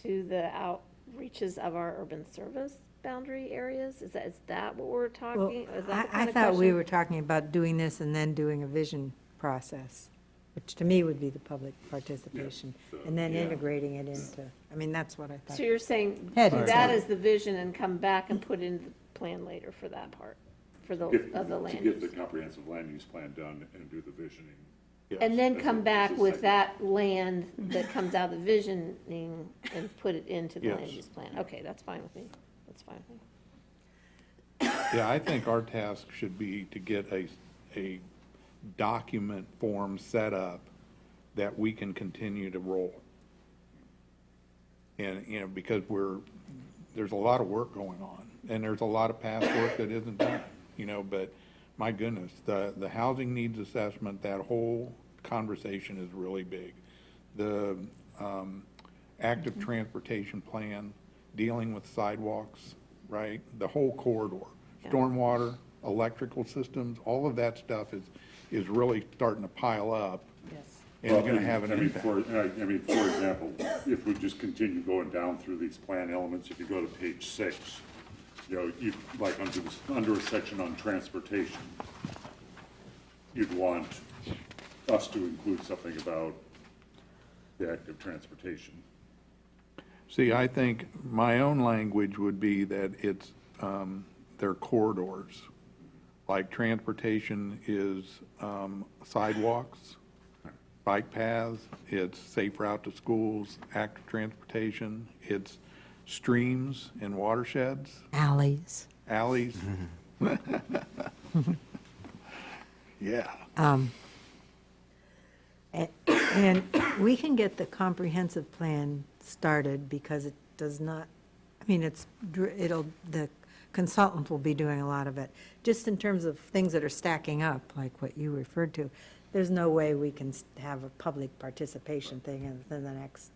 to the outreaches of our urban service boundary areas? Is that what we're Well, talking? Is that the I kind of thought we question? were talking about doing this and then doing a vision process, which to me would be the public participation, and then Yeah. integrating it into, I mean, that's what I So thought. you're saying Head do and that tail. as the vision and come back and put in the plan later for that part, for the, of the To land get the use? comprehensive land use plan done and do the visioning. And then Yes. come back As a with second. that land that comes out of the visioning and put it into the land Yes. use plan. Okay, that's fine with me. That's fine with me. Yeah, I think our task should be to get a document form set up that we can continue to roll. And, you know, because there's a lot of work going on, and there's a lot of past work that isn't done, you know, but my goodness, the housing needs assessment, that whole conversation is really big. The active transportation plan, dealing with sidewalks, right? The whole corridor, Yeah. stormwater, electrical systems, all of that stuff is really starting to pile up. Yes. And it's gonna have an I mean, impact. I mean, for example, if we just continue going down through these plan elements, if you go to page 6, you know, you, like under a section on transportation, you'd want us to include something about the active transportation. See, I think my own language would be that it's, their corridors. Like transportation is sidewalks, bike paths, it's safe route to schools, active transportation, it's streams and watersheds, Alleys. alleys. Yeah. And we can get the comprehensive plan started because it does not, I mean, the consultant will be doing a lot of it. Just in terms of things that are stacking up, like what you referred to, there's no way we can have a public participation thing within the next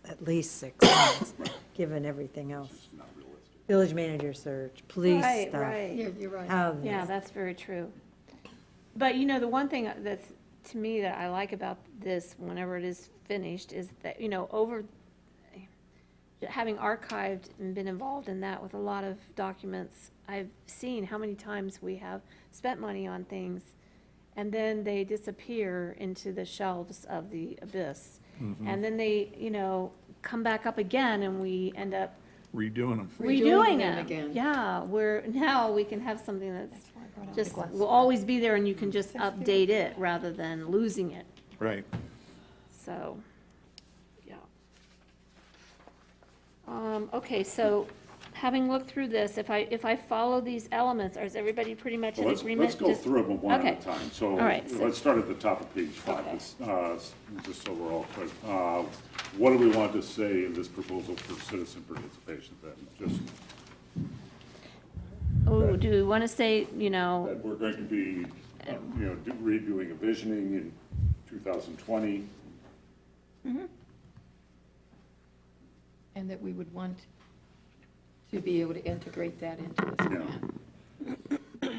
at least 6 months, given everything else. It's not realistic. Village manager search, police Right, stuff. right. Yeah, you're right. housing. Yeah, that's very true. But you know, the one thing that's, to me, that I like about this, whenever it is finished, is that, you know, having archived and been involved in that with a lot of documents, I've seen how many times we have spent money on things, and then they disappear into the shelves of the abyss. And then they, you know, come back up again, and we end up Redoing them. redoing them them. again. Yeah, now we can have something that's just, will always be there, and you can just update it rather than losing it. Right. So, yeah. Okay, so having looked through this, if I follow these elements, is everybody pretty much in Well, agreement? let's go Just- through them one Okay. at a time. So All right, so- let's start at the top of page 5, Okay. just so we're all clear. What do we want to say in this proposal for citizen participation then? Just Oh, do we want to say, you know, that we're going to be, redoing a visioning in 2020. And that we would want to be able to integrate that into this Yeah.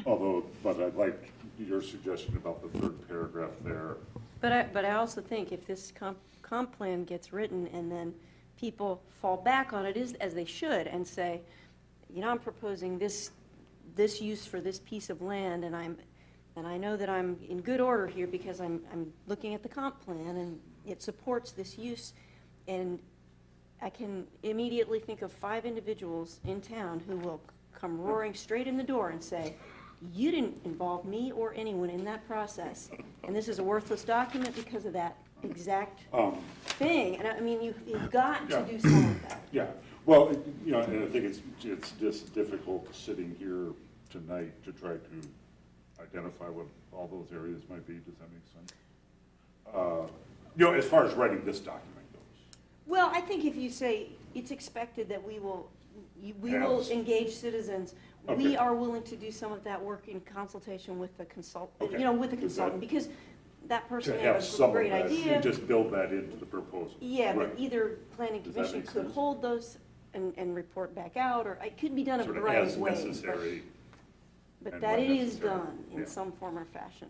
plan. But I like your suggestion about the third paragraph there. But I also think if this comp plan gets written and then people fall back on it, as they should, and say, you know, I'm proposing this use for this piece of land, and I know that I'm in good order here because I'm looking at the comp plan and it supports this use, and I can immediately think of 5 individuals in town who will come roaring straight in the door and say, you didn't involve me or anyone in that process, and this is a worthless document because of that exact thing. And I mean, you've got to do some of that. Yeah, well, and I think it's just difficult sitting here tonight to try to identify what all those areas might be. Does that make sense? As far as writing this document goes. Well, I think if you say it's expected that we will Yes. engage citizens, Okay. we are willing to do some of that work in consultation with the consultant, Okay. with the Is that- consultant, because that person To may have have some a of great that, idea. and just build that into the proposal. Yeah, but Right. either planning Does that commission make could sense? hold those and report back out, or it could be done a Sort of variety as of ways. necessary. But and that when it is necessary. done in Yeah. some form or fashion.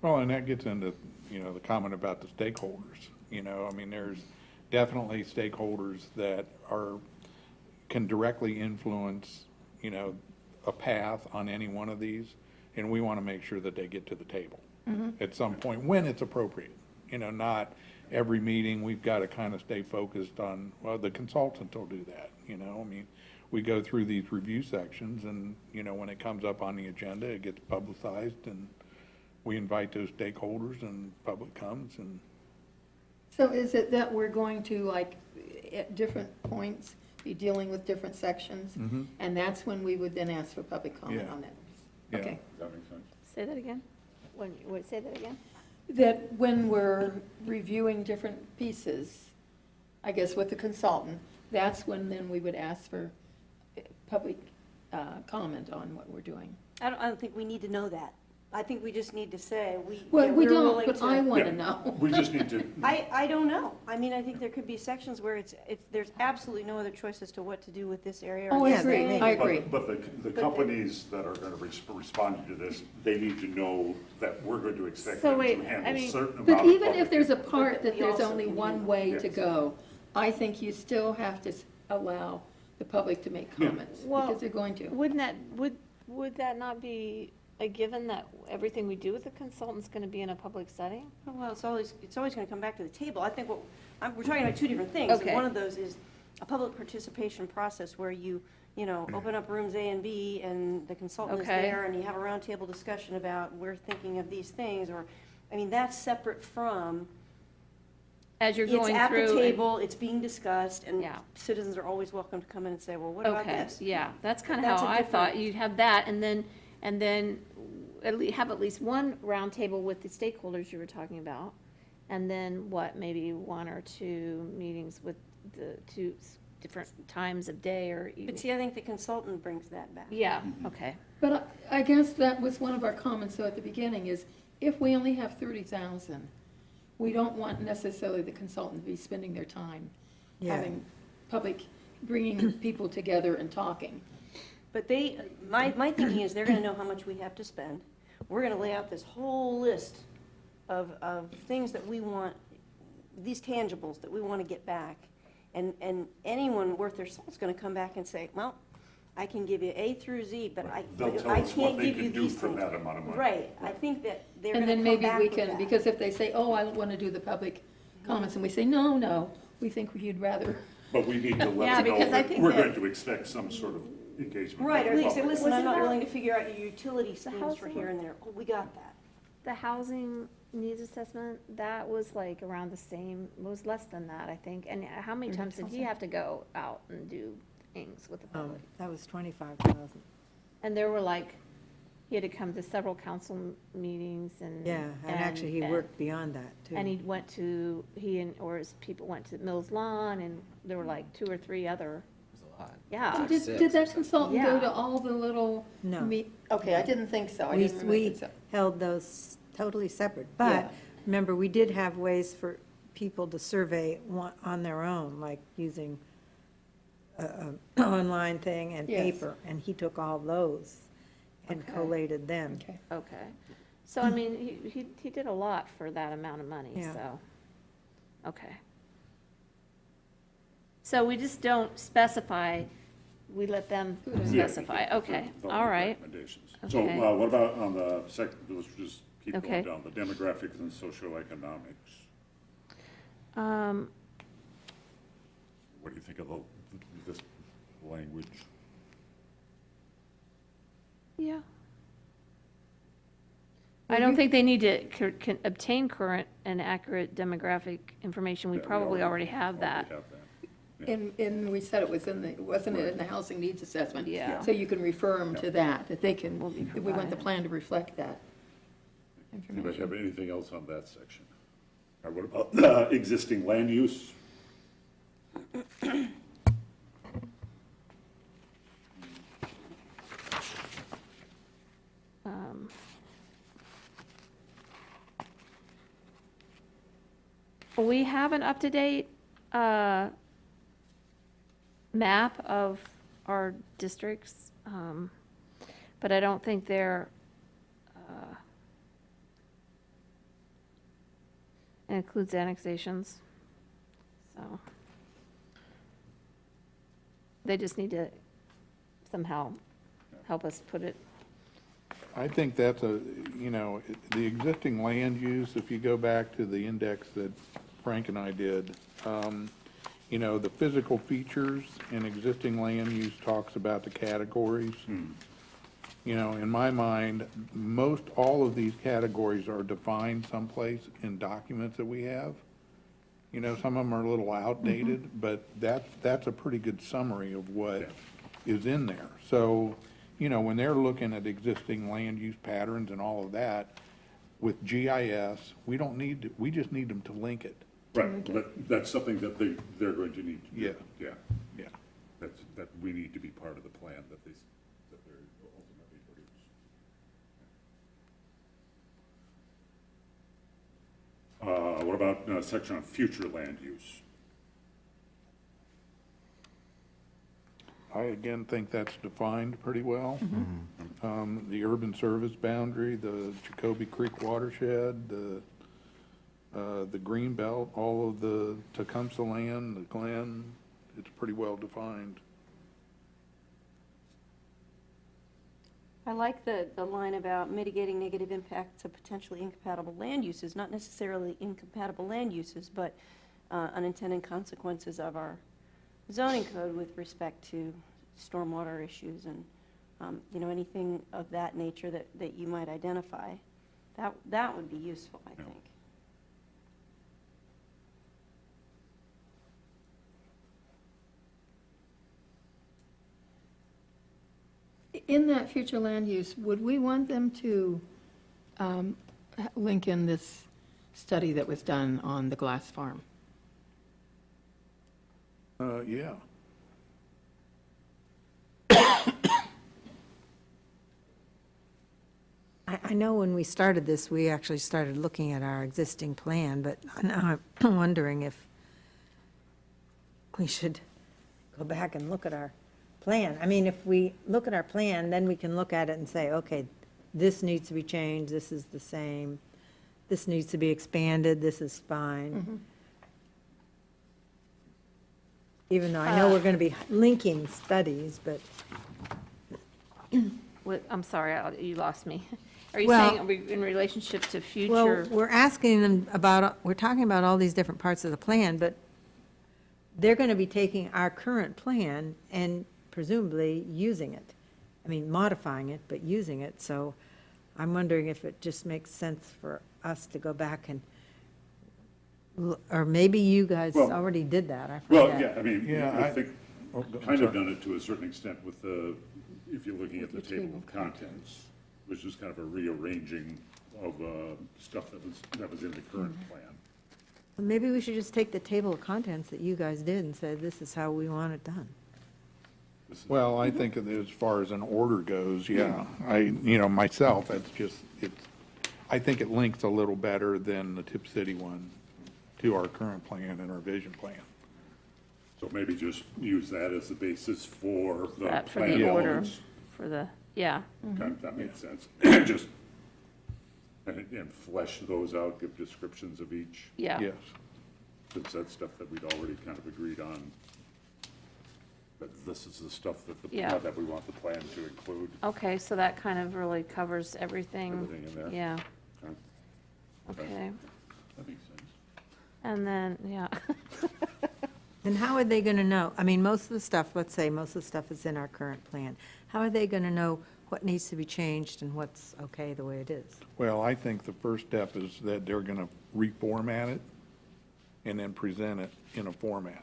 Well, and that gets into, the comment about the stakeholders, I mean, there's definitely stakeholders that can directly influence you know, a path on any one of these, and we want to make sure that they get to the table at some point, when it's appropriate. You know, not every meeting, we've got to kind of stay focused on, well, the consultant will do that, you know? I mean, we go through these review sections, and, you know, when it comes up on the agenda, it gets publicized, and we invite those stakeholders, and public comes, and So is it that we're going to, like, at different points, be dealing with different sections? And that's when we would then ask for public comment Yeah. on that? Yeah. Okay. Does that make sense? Say that again? Say that again? That when we're reviewing different pieces, I guess with the consultant, that's when then we would ask for public comment on what we're doing. I don't think we need to know that. I think we just need to say, Well, we we're don't, willing but I to. want Yeah. to know. We just need to, I don't know. I mean, I think there could be sections where there's absolutely no other choice as to what to do with this area. or Oh, I this agree, thing. I agree. but the companies that are going to respond to this, they need to know that we're going to expect So them wait, to I handle mean- certain amount But of even public if there's a input. part that we there's also only can one do- way to Yes. go, I think you still have to allow the public to make Yeah. comments, Well, because they're going to. Wouldn't that, would that not be a given that everything we do with the consultant's going to be in a public setting? Well, it's always going to come back to the table. I think we're talking about two different things. Okay. One of those is a public participation process where you open up rooms A and B, and the consultant is Okay. there, and you have a roundtable discussion about, we're thinking of these things, or, I mean, that's separate from, As you're it's going at through. the and- table, it's being discussed, and Yeah. citizens are always welcome to come in and say, well, what about Okay, this? yeah, that's kind of That's how a I thought. different- You'd have that, and then have at least one roundtable with the stakeholders you were talking about. And then what, maybe one or two meetings with the two different times of day or evening? But see, I think the consultant brings that back. Yeah, okay. But I guess that was one of our comments, though, at the beginning, is if we only have 30,000, we don't want necessarily the consultant to be spending their time Yeah. having public, bringing people together and talking. But my thinking is they're gonna know how much we have to spend. We're gonna lay out this whole list of things that we want, these tangibles that we wanna get back. And anyone worth their salt is gonna come back and say, well, I can give you A through Z, but They'll tell I us what can't they give you can do these for things. that amount of money. Right, I think that they're And gonna then come maybe back we with can, that. because if they say, oh, I want to do the public comments, and we say, no, we think you'd rather. But we need to Yeah, let them know because I that think we're that- going to expect some sort of engagement. Right, or with they the say, public. listen, I'm Was it not about- willing to figure out your utility schemes for housing- here and there. Oh, we got that. The housing needs assessment, that was like around the same, was less than that, I think. And how many times did he 30,000? have to go out and do things with the public? That was 25,000. And there were like, he had to come to several council meetings and. Yeah, and actually, he and- worked beyond that, too. And or his people went to Mills Lawn, and there were like 2 or 3 other, yeah. Did that consultant go Yeah. to all the little? No. Okay, I didn't think so, I We, didn't remember we so. held those totally separate, Yeah. but remember, we did have ways for people to survey on their own, like using a online thing and Yes. paper, and he took all those and Okay. collated them. Okay. Okay. So, I mean, he did a lot for that amount of money, Yeah. so, okay. So we just don't specify, we let them Yeah. specify, okay, They'll all make right. recommendations. So Okay. what about on the second, let's just keep Okay. going down, the demographics and socioeconomics. What do you think of this language? Yeah. I don't think they need to can obtain current and accurate demographic information, we Yeah, probably already have that. have that. And we said it was wasn't it in the housing needs assessment? Yeah. So you can refer them to that they can, Will be we want the provided. plan to reflect that Anybody have information. anything else on that section? All right, what about existing land use? We have an up-to-date map of our districts, but I don't think they're, it includes annexations, so. They just need to somehow help us put it, I think that's the existing land use, if you go back to the index that Frank and I did, the physical features in existing land use talks about the categories. In my mind, all of these categories are defined someplace in documents that we have. Some of them are a little outdated, but that's a pretty good summary of what is in there. So, when they're looking at existing land use patterns and all of that, with GIS, we just need them to link it. Right, that's something that they're going to need to do. Yeah. Yeah. That we need to be part of the plan that they're ultimately produce. What about section on future land use? I again think that's defined pretty well. The urban service boundary, the Jacoby Creek watershed, the green belt, all of the Tecumseh land, the Glen, it's pretty well defined. I like the line about mitigating negative impacts of potentially incompatible land uses, not necessarily incompatible land uses, but unintended consequences of our zoning code with respect to stormwater issues and, anything of that nature that you might identify. That would be useful, I think. In that future land use, would we want them to link in this study that was done on the glass farm? Yeah. I know when we started this, we actually started looking at our existing plan, but now I'm wondering if we should go back and look at our plan. I mean, if we look at our plan, then we can look at it and say, okay, this needs to be changed, this is the same, this needs to be expanded, this is fine. Even though I know we're going to be linking studies, but, I'm sorry, you lost me. Are you Well- saying are we in relationship to well, future? we're asking them about, we're talking about all these different parts of the plan, but they're going to be taking our current plan and presumably using it. I mean, modifying it, but using it. So I'm wondering if it just makes sense for us to go back and, or maybe you guys Well- already did that, I Well, forget. yeah, I mean, Yeah, I I- think, I'm kind of sorry. done it to a certain extent with if you're looking at the table of contents, which is kind of a rearranging of stuff that was in the current plan. Maybe we should just take the table of contents that you guys did and say, this is how we want it done. This is- Well, I think that as far as an order goes, yeah, myself, I think it links a little better than the Tip City one to our current plan and our vision plan. So maybe just use that as the basis for the That for plan the order, elements. for the, yeah. Kind of, that makes sense. Just, and flesh those out, give descriptions of each, Yeah. Yes. since that's stuff that we'd already kind of agreed on. But this is the stuff Yeah. that we want the plan to include. Okay, so that kind of really covers everything. Everything in there. Yeah, Okay, okay. that makes sense. And then, yeah. And how are they going to know? I mean, most of the stuff, let's say, most of the stuff is in our current plan. How are they going to know what needs to be changed and what's okay the way it is? Well, I think the first step is that they're going to reformat it and then present it in a format.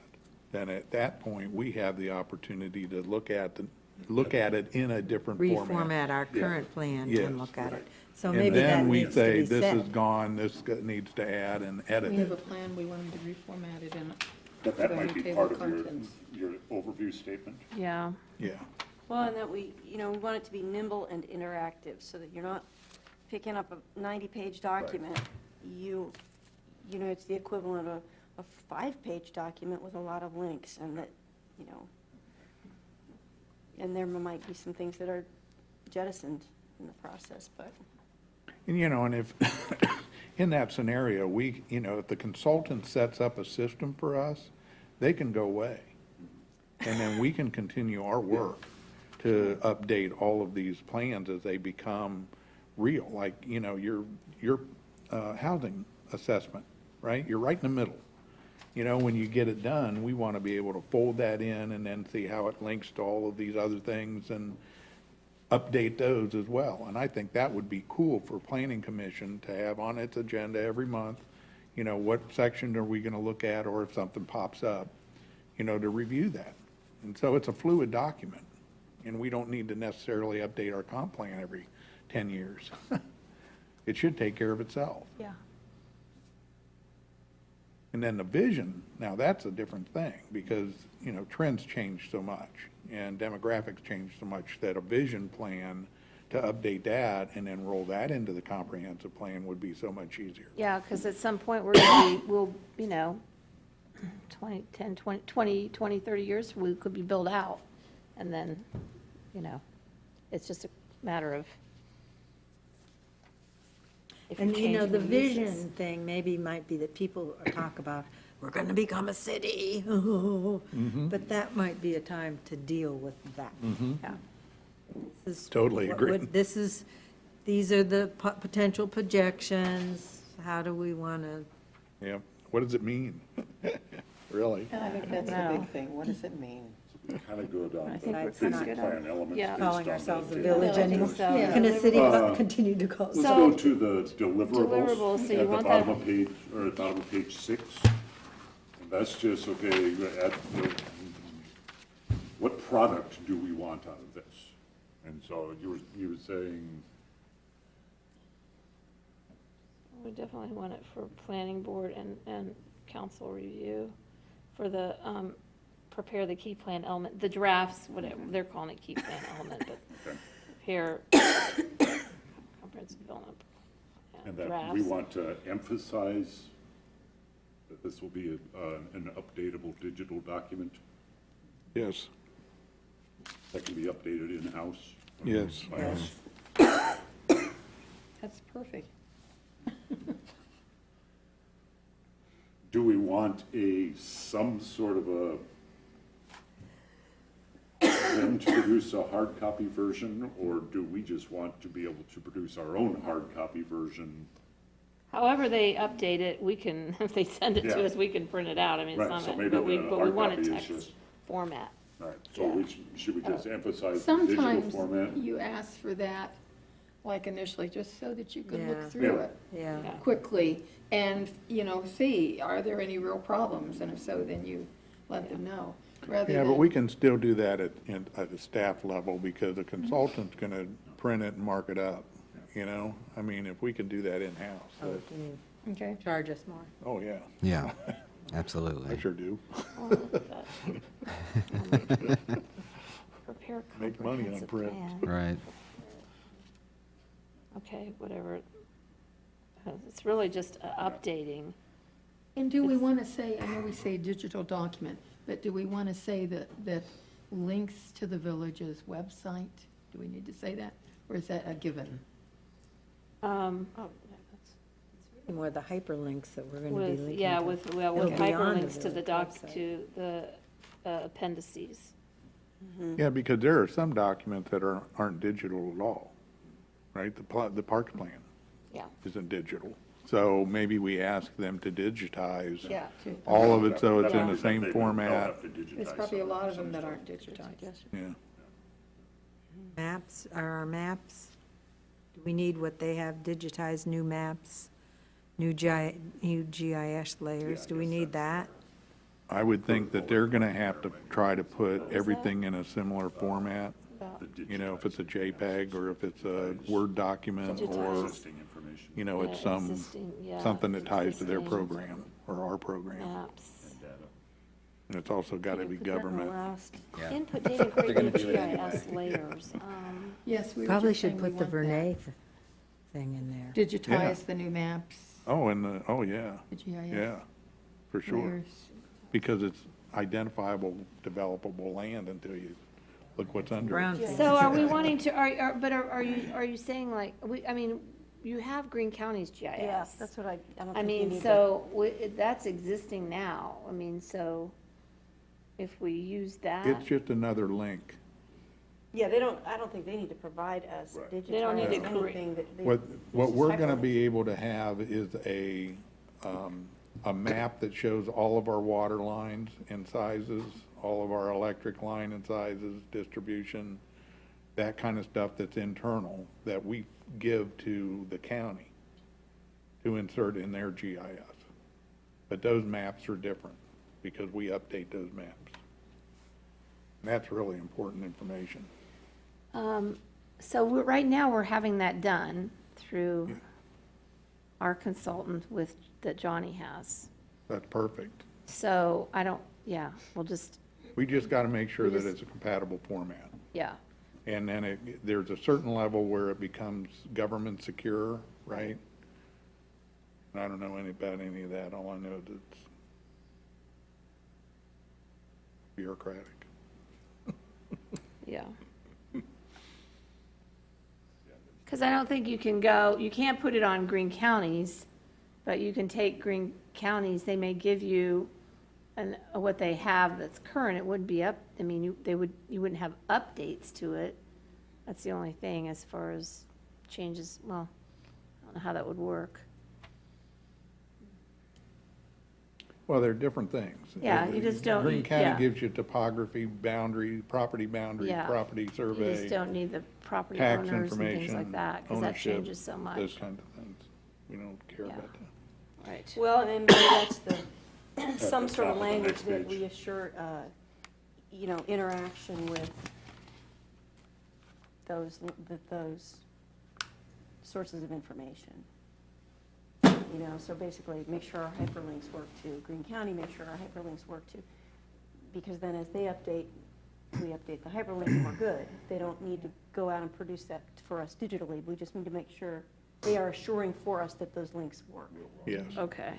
Then at that point, we have the opportunity to look at it in a different format. Reformat our current plan Yes. and look at it. So And maybe that then we needs to say, be this is said. gone, this needs to add and edit We have a it. plan, we want them to reformat it in. But that Put on might the be table part of of contents. your overview statement. Yeah, Yeah. Well, and that we want it to be nimble and interactive, so that you're not picking up a 90-page document. It's the equivalent of a 5-page document with a lot of links, and that, and there might be some things that are jettisoned in the process, but. And if, in that scenario, if the consultant sets up a system for us, they can go away. And then we can continue our work to update all of these plans as they become real, like, you know, your housing assessment, right? You're right in the middle. You know, when you get it done, we want to be able to fold that in and then see how it links to all of these other things and update those as well. And I think that would be cool for Planning Commission to have on its agenda every month, you know, what section are we going to look at, or if something pops up, you know, to review that. And so it's a fluid document, and we don't need to necessarily update our comp plan every 10 years. It should take care of itself. Yeah. And then the vision, now that's a different thing, because, you know, trends change so much, and demographics change so much, that a vision plan to update that and then roll that into the comprehensive plan would be so much easier. Yeah, because at some point, we're going to be, we'll, you know, 20, 30 years, we could be built out. And then, you know, it's just a matter of. if And, you know, change the the uses. vision thing maybe might be that people talk about, we're going to become a city. But that might be a time to deal with that. Yeah. This is Totally what agree. would- these are the potential projections. How do we want to, Yeah, what does it mean? Really? I think that's a big thing. What does it mean? Kind of good on I the think we're basic kinda good plan elements. Yeah. based calling on ourselves the a village anymore? So- Yeah. Can a city Uh, continue to call Let's itself? go to the Deliverables, deliverables so you at the want bottom that- of page, or at the bottom of page 6. And that's just, okay, what product do we want out of this? And so you were saying, We definitely want it for planning board and council review for the, prepare the key plan element, the drafts, whatever, they're calling it key plan element, but okay, prepare comprehensive development and that we drafts. want to emphasize that this will be an updatable digital document Yes, that can be updated in-house. Yes. By us. That's perfect. Do we want some sort of them to produce a hard copy version, or do we just want to be able to produce our own hard copy version? However they update it, we can, if they send it to Yeah. us, we can print it out, I mean, it's Right, so not, maybe but we the want hard a copy is text just- format. All right, so should we just emphasize the digital Sometimes format? you ask for that, like initially, just so that you could look Yeah. through Yeah. it Yeah. Yeah. quickly and, you know, see, are there any real problems? And if so, then you let them know, rather yeah, but than- we can still do that at the staff level, because the consultant's going to print it and mark it up, you know? I mean, if we can do that in-house, Can you Okay. charge us more? oh, yeah, Yeah, I absolutely. sure do. Oh, look at that. Prepare Make money on comprehensive print. plan. Right. Okay, whatever. It's really just updating. And do we It's- want to say, I know we say digital document, but do we want to say that links to the village's website? Do we need to say that, or is that a given? More the hyperlinks that we're going to be With, linking yeah, to. with It'll be on the hyperlinks to the village website. to the appendices. Yeah, because there are some documents that aren't digital at all, right? The parks plan Yeah. isn't digital. So maybe we ask them to digitize Yeah. all of it so it's in Yeah. the same They'll format. have to digitize There's probably a some- lot of some them that stuff. aren't digitized. Yeah. Maps, are our maps, do we need what they have, digitized new maps, new GIS layers? Yeah, I Do we guess need that? I would think that they're gonna have to try to put everything in a similar format. The You know, if it's a digitized JPEG or if it's a Word document or, Digitized. Existing information. you know, it's Yeah, existing, yeah, something that ties to their existing program or our program. Maps. and data. And it's also gotta be government. Yeah. Input data They're gonna greatly do it anyway. GIS layers. Yes, we were Probably just saying should we put the want that. Vernay thing in there. Digitize the new maps, Oh, oh, yeah, the GIS yeah, for sure. layers. Because it's identifiable, developable land until you look what's under it. Brown thing. So are we wanting to, are you saying like, I mean, you have Green County's GIS. Yeah, that's what I don't I think you mean, need to. so, that's existing now, I mean, so, if we use that. It's just another link. Yeah, I don't think they need to provide us Right. digitized They don't need to anything that. What we're gonna hyperlinks. be able to have is a map that shows all of our water lines and sizes, all of our electric line and sizes, distribution, that kind of stuff that's internal, that we give to the county to insert in their GIS. But those maps are different, because we update those maps. And that's really important information. So right now, we're having that done through our consultant that Johnny has. That's perfect. So I don't, yeah, we'll just, We just gotta make sure We that just- it's a compatible format. yeah, And then there's a certain level where it becomes government secure, right? And I don't know about any of that. All I know is it's bureaucratic. yeah. Because I don't think you can't put it on Green Counties, but you can take Green Counties, they may give you what they have that's current, it wouldn't be up, I mean, you wouldn't have updates to it. That's the only thing as far as changes, well, I don't know how that would work. Well, they're different things. Yeah, you just don't- Green yeah. County gives you topography, boundary, property, Yeah. property You survey, just don't need the property tax owners and information, things like that, because that ownership, changes so those much. kind of things. We don't care Yeah. about that. Right. Well, and maybe that's some the sort top of of the language next that page. we assure, interaction with those sources of information. So basically, make sure our hyperlinks work too. Green County, make sure our hyperlinks work too. Because then as they update, we update the hyperlink and we're good. They don't need to go out and produce that for us digitally. We just need to make sure they are assuring for us that those links work. Yes. Okay.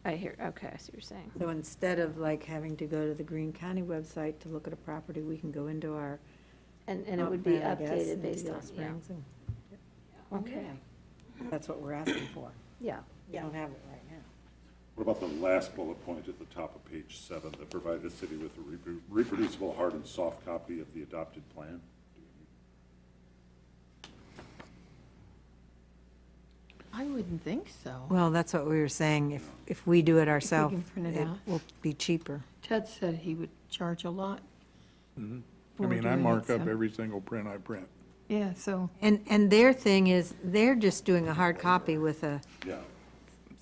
I see what you're saying. So instead of like having to go to the Greene County website to look at a property, we can go into our. And it would be plan, I guess, updated into based Yellow on, yeah. Springs, and Okay, that's what we're asking for. yeah. We don't have it right now. What about the last bullet point at the top of page 7, that provide the city with a reproducible hard and soft copy of the adopted plan? I wouldn't think so. Well, that's what we were saying, if we do it ourselves, can print it it out. will be cheaper. Ted said he would charge a lot. I for mean, I doing mark it, up so- every single print I print. Yeah, so, And their thing is, they're just doing a hard copy with a Yeah,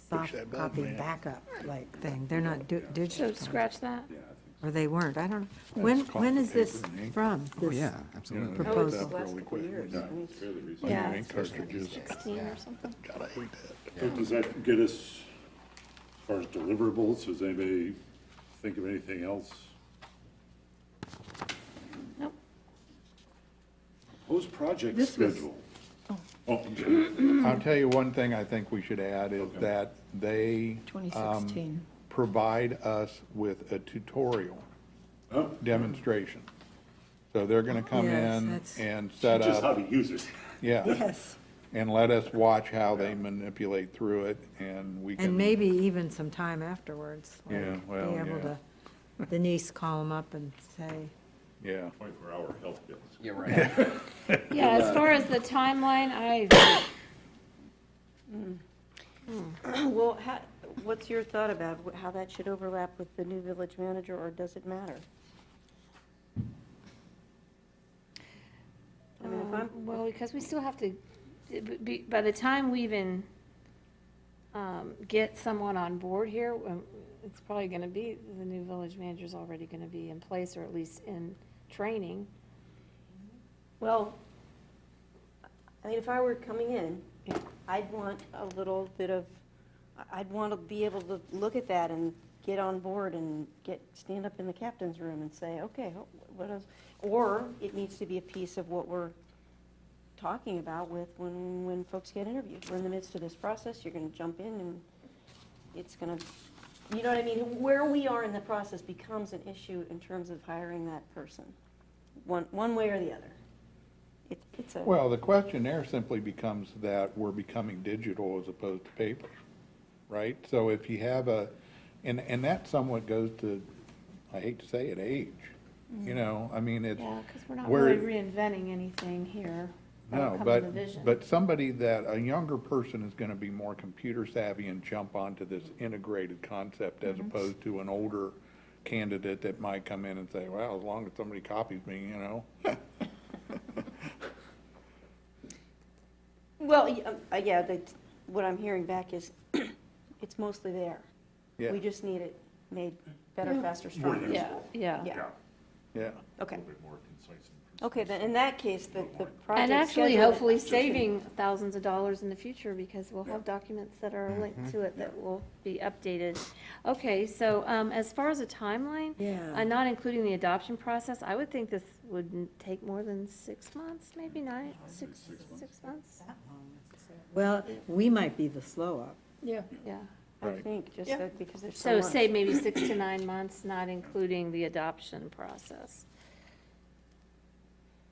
soft that button, copy man. backup like thing. They're not So digital, scratch that? yeah, I think or they weren't, I don't know. That's When is this paper and ink. from? Oh, This- yeah, You know, absolutely. it's Proposal. up really quick. yeah, it's fairly recent. Yeah, Ink it's cartridges. 16 or something. God, I hate that. So does that get us, as far as deliverables, does anybody think of anything else? Nope. Proposed project This was- schedule. Oh, I'm sorry. I'll tell you one thing I think we should add is that they 2016. provide us with a tutorial Oh, demonstration. So they're gonna come Yes, in that's- and set just how up, to use it. yeah, Yes, and let us watch how they manipulate through it, and we can. and maybe even some time afterwards. like, Yeah, well, Be able yeah. to, Denise call them up and say, Yeah, 24-hour health bills. Yeah, right. Yeah, as far as the timeline, Well, what's your thought about how that should overlap with the new village manager, or does it matter? I mean, if I'm, well, because we still have to, by the time we even get someone on board here, it's probably going to be, the new village manager's already going to be in place, or at least in training. well, I mean, if I were coming in, I'd want a little bit of, I'd want to be able to look at that and get on board and stand up in the captain's room and say, okay, what else? Or it needs to be a piece of what we're talking about with when folks get interviewed. We're in the midst of this process, you're gonna jump in and it's gonna, you know what I mean? Where we are in the process becomes an issue in terms of hiring that person, one way or the other. It's a. well, the question there simply becomes that we're becoming digital as opposed to paper, right? So if you have and that somewhat goes to, I hate to say it, age. You know, I mean, it's, Yeah, because we're not Where- really reinventing anything here. That'll no, come but, from the vision. but somebody that, a younger person is gonna be more computer savvy and jump onto this integrated concept as opposed to an older candidate that might come in and say, well, as long as somebody copies me, you know? Well, yeah, what I'm hearing back is, it's mostly there. Yeah, We just need it made better, faster, stronger. Yeah, yeah. Yeah, yeah. okay. A little bit more concise and Okay, then in that case, the project And actually, schedule- hopefully saving thousands of dollars in the future, because we'll have documents that are linked to it that will be updated. Okay, so, as far as a timeline, Yeah. not including the adoption process, I would think this wouldn't take more than 6 months, maybe 6 months? Well, we might be the slow up. Yeah. Yeah. I Right. think, just Yeah. that because there's So so say much. maybe 6 to 9 months, not including the adoption process.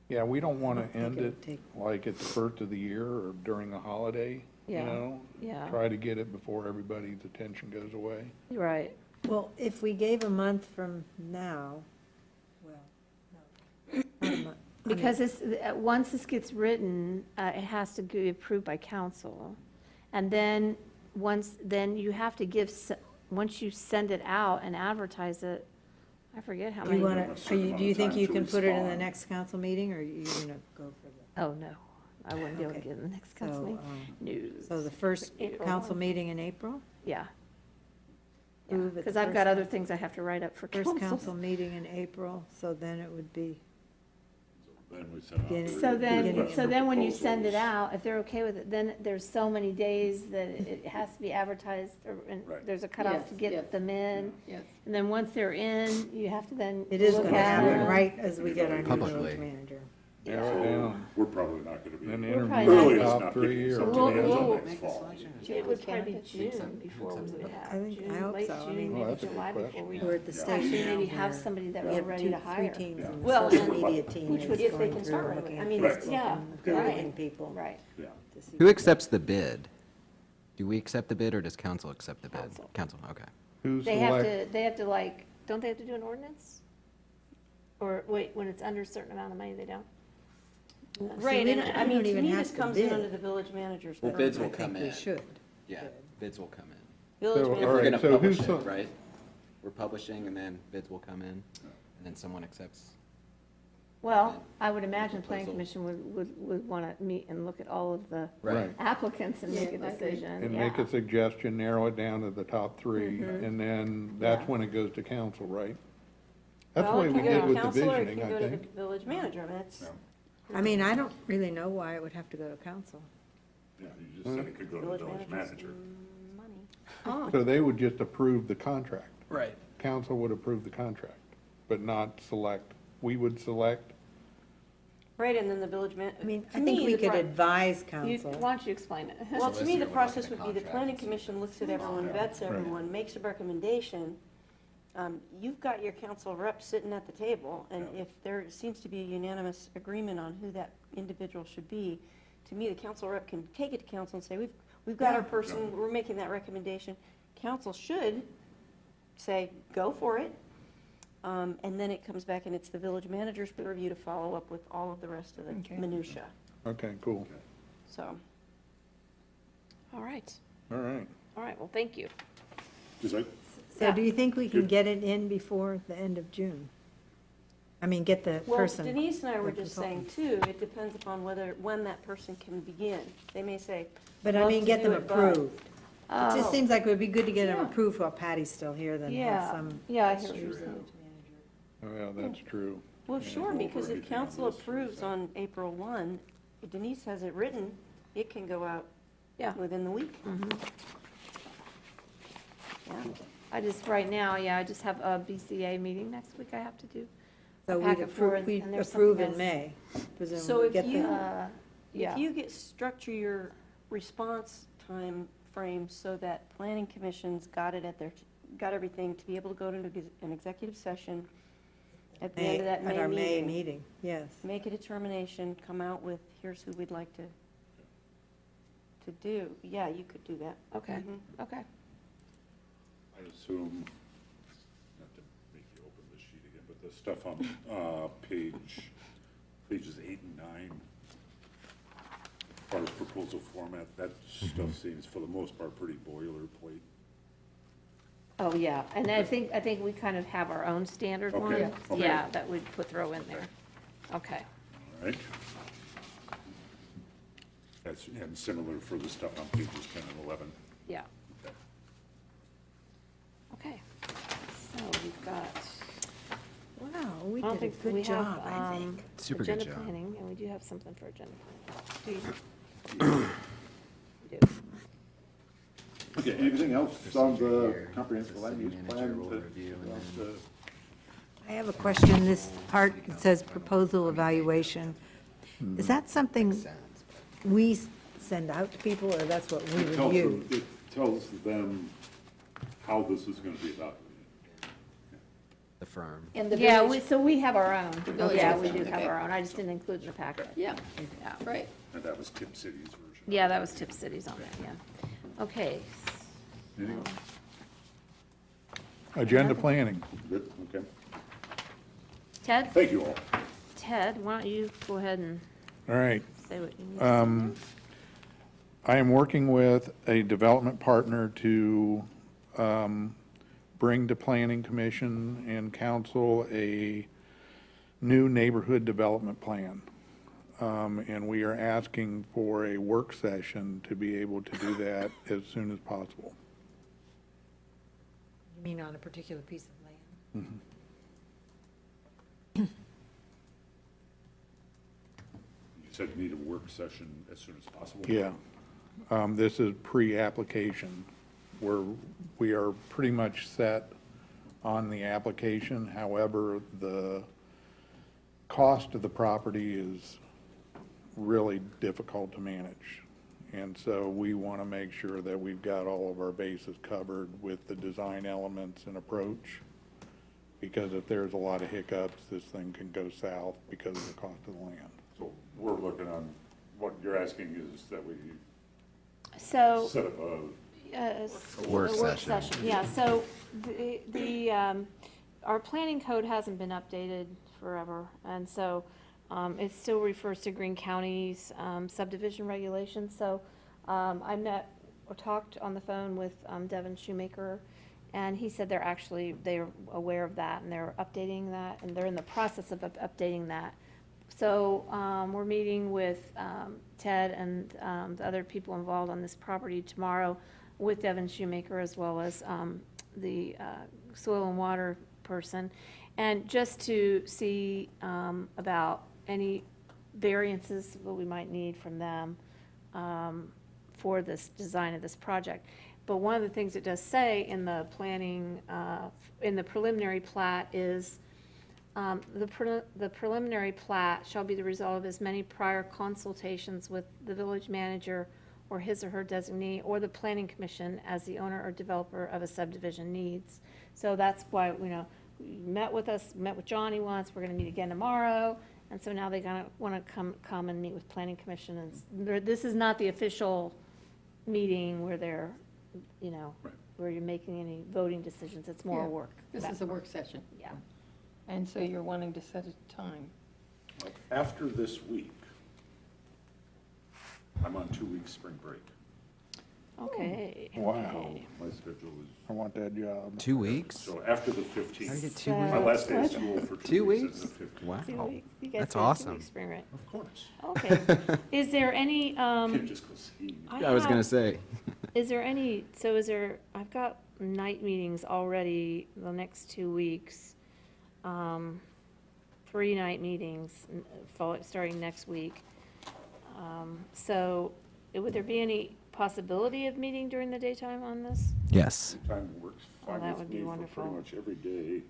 Yeah, we don't wanna think end it it would take- like at the first of the year or during a holiday, you Yeah. know? Yeah. Try to get it before everybody's attention goes away. Right. Well, if we gave a month from now, well, no. not a month. I mean, Because once this gets written, it has to be approved by council. And then, then you have to once you send it out and advertise it, I forget how Do you many. want a to, certain do amount you of think time you to can put it in the respond. next council meeting, or are you going to go for the? Oh, no, I wouldn't be able to Okay. get in the next council So, meeting. No. So the first April council one. meeting in April? Yeah. Move it Because the I've got first- other things I have to write up for First council. council meeting in April, so then it would be, then we send out Get it- the So then, request so for then when you send it proposals. out, if they're okay with it, then there's so many days that it has to be advertised, and Right. there's a cutoff to Yes, yes. get them in. Yes. And then once they're in, you have to then it is look going to at happen them. right as we get our new Publicly. village manager. Narrow it So down. we're probably not gonna be. Then We're interview probably the not- Earliest top not 3 picking or something We'll- until we'll- next fall. It would probably be June before we would have, I think- I June, hope late so. I June, mean- Well, maybe that's a good July question. before we. We're at the stage Actually, now maybe have where somebody that we we're have ready two- to hire. Three teams, Yeah. and the Well, social and media team which is would- if they going can through start right looking away. I at mean, Facebook it's- yeah, and right. Googling people. Right. Yeah. to see Who what- accepts the bid? Do we accept the bid or does council accept the bid? Council. Council, okay. Who's They have select, to like, don't they have to do an ordinance? Or wait, when it's under a certain amount of money, they don't? Right, we and don't- I we mean, don't to even me, have this to comes in bid. under the village manager's. Well, purview. bids will I come think we in. should. Yeah, bids will come in. Village So, If all we're right, gonna so publish who's it, the- right? We're publishing and then bids will come in, and then someone accepts. Well, I would imagine planning Proposal. commission would want to meet and look at all of the Right. applicants and make a Yeah, I agree. decision, and make yeah. a suggestion, narrow it down to the top 3, Mhm. and then that's Yeah. when it goes to council, right? That's the Well, way it we can go did to with the council, or it visioning, can I go to the think. village manager, I mean, that's. Yeah. I mean, I don't really know why it would have to go to council. Yeah, you just said it could go to the village manager's manager. money. So they would just approve the contract. Right. Council would approve the contract, but not select. We would select. Right, and then the village man. I mean, to I think me, we the could pro- advise You, council. why don't you explain it? Well, to me, the Solicitor would look at process the would be the contract planning and see commission if looks it's at everyone, on. vets Right. everyone, makes a recommendation. You've got your council rep sitting at the table, and Yeah. if there seems to be a unanimous agreement on who that individual should be, to me, the council rep can take it to council and say, we've got our person, we're making that recommendation. Council should say, go for it. And then it comes back and it's the village manager's purview to follow up with all of the rest of the Okay. minutia, Okay, cool. so. All right, All right. all right, well, thank you. Is that, So Yeah. do you think we can get it in before the end of June? I mean, get the Well, person. Denise and I were the just saying too, it depends upon when that person can begin. They may say. But I "Love mean, to get do them it, but-" approved. It just Oh, seems like it would be good to get them Yeah. approved while Patty's still here than have yeah, some. yeah, I hear what you're saying. Oh, yeah, that's true. Well, Yeah. sure, because if Everything on council this, for approves example. on April 1, if Denise has it written, it can go out Yeah. within the week. Mhm. Yeah. I just, right now, yeah, I just have a BCA meeting next week I have to do. So pack we'd it forward, approve, we'd and there's approve something in May, So presumably. if Get you- the- Yeah, If you structure your response time frame so that planning commission's got it got everything to be able to go to an executive session at the end of that At our May May meeting, meeting, yes. make a determination, come out with, here's who we'd like to do. Yeah, you could do that. okay, Mhm. okay. I assume, not to make you open this sheet again, but the stuff on, pages 8 and 9, as far as proposal format, that stuff seems for the most part pretty boilerplate. Oh, yeah, and I think we kind of have our own standard one. Okay, okay. Yeah, that we'd throw in there. Okay. All right? That's, and similar for the stuff on pages 10 and 11. Yeah. Okay. Okay. So we've got, Wow, we I don't did a think we good have, job, I think. Super good agenda job. planning, and we do have something for agenda planning. Do you? We do. Okay, anything else on the Procedure comprehensive here, land use city plan? manager will that review and wants then- to- I have a question, this part, it says proposal evaluation. Is that something Makes sense. we send out to people, or that's what we It tells review? them, it tells them how this is gonna be evaluated. The firm. And the Yeah, village, so we have our own. village Yeah, has we them, do have okay. our own. I just didn't include it in the packet. yeah, Yeah. right. And that was Tip City's version. Yeah, that was Tip Cities on there, yeah. Okay. Anything else? Agenda planning. Good, okay. Ted? Thank you all. Ted, why don't you go ahead and All right. say what you need to say? I am working with a development partner to bring to Planning Commission and Council a new neighborhood development plan. And we are asking for a work session to be able to do that as soon as possible. You mean on a particular piece of land? You said you need a work session as soon as possible? Yeah. This is pre-application. We are pretty much set on the application. However, the cost of the property is really difficult to manage. And so we want to make sure that we've got all of our bases covered with the design elements and approach. Because if there's a lot of hiccups, this thing can go south because of the cost of the land. So we're looking on, what you're asking is that we So, set up a, Work a work session. session, yeah, so our planning code hasn't been updated forever, and so, it still refers to Greene County's, subdivision regulations, so, I met, or talked on the phone with, Devin Shoemaker, and he said they're aware of that, and they're updating that, and they're in the process of updating that. So, we're meeting with, Ted and, the other people involved on this property tomorrow with Devin Shoemaker, as well as, the, soil and water person, and just to see, about any variances that we might need from them, for this design of this project. But one of the things it does say in the planning, in the preliminary plat is, the preliminary plat shall be the result of as many prior consultations with the village manager or his or her designee or the planning commission as the owner or developer of a subdivision needs. So that's why, you met with Johnny once, we're gonna meet again tomorrow, and so now they're wanna come and meet with planning commission, and this is not the official meeting where they're, Right. where you're making any voting decisions, it's more Yeah. work. This is a work session. Yeah. And so you're wanting to set a time. after this week, I'm on 2 weeks spring break. Okay. Wow. okay. My schedule is, I want that job. 2 weeks? so after the How do you get 15th. 2 So- My weeks? last day of school for 2 2 weeks weeks? is the 15th. Wow. 2 weeks. You guys That's get 2 awesome. weeks spring break. Of course. Okay. Is there any, Can't just go skiing. I was gonna say. Is there any, I've got night meetings already the next 2 weeks. 3 night meetings, starting next week. So, would there be any possibility of meeting during the daytime on this? Yes. Time works Oh, fine that with would be me for wonderful. pretty much every day.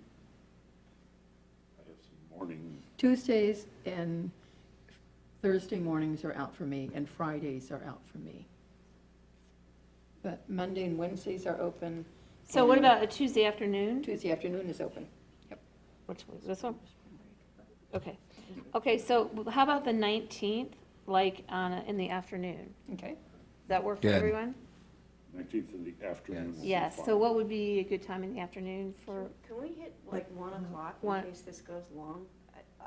I have some morning, Tuesdays and Thursday mornings are out for me, and Fridays are out for me. But Monday and Wednesdays are open. So what and about a Tuesday afternoon? Tuesday afternoon is open. Yep. Which one, this one? Okay. Okay, so how about the 19th, like in the afternoon? Okay. Does that work for Good. everyone? 19th in the afternoon. will be Yes, fine. so what would be a good time in the afternoon for, Can we hit like 1 o'clock in One- case this goes long?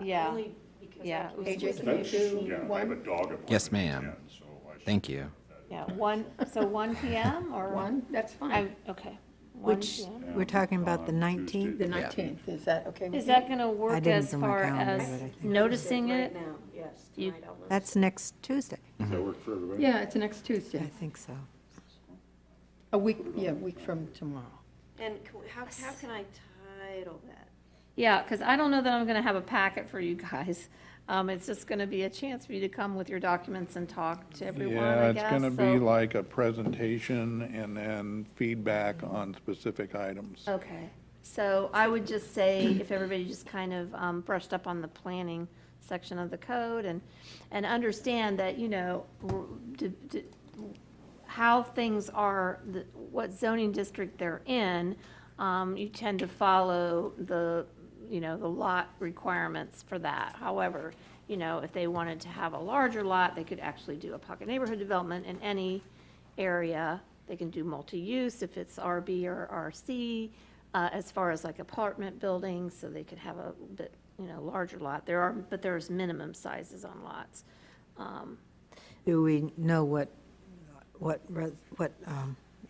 Yeah. Only because I Yeah. can't. AJ, with can the you That's, do machine. yeah, I have one? a dog appointment. Yes, ma'am. at 10, so I should- Thank you. yeah, 1 PM or? One, that's fine. Okay. 1 Which, PM. we're talking about the On 19th? The Tuesday. 19th, is that okay with you? Is that gonna I work didn't as bring my far calendar, as but I think- noticing Right it? now, yes, You- tonight I'll notice. That's next Tuesday. Does that work for everybody? Yeah, it's next I Tuesday, think so. a week from tomorrow. And how can I title that? Yeah, because I don't know that I'm gonna have a packet for you guys. It's just gonna be a chance for you to come with your documents and talk to everyone, Yeah, I it's guess. gonna be so- like a presentation and then feedback on specific items. Okay, so I would just say, if everybody just kind of brushed up on the planning section of the code and understand that, you know, how things are, what zoning district they're in, you tend to follow the, you know, the lot requirements for that. However, you know, if they wanted to have a larger lot, they could actually do a pocket neighborhood development in any area. They can do multi-use if it's RB or RC, as far as like apartment buildings, so they could have a bit, you know, larger lot. But there's minimum sizes on lots. Do we know what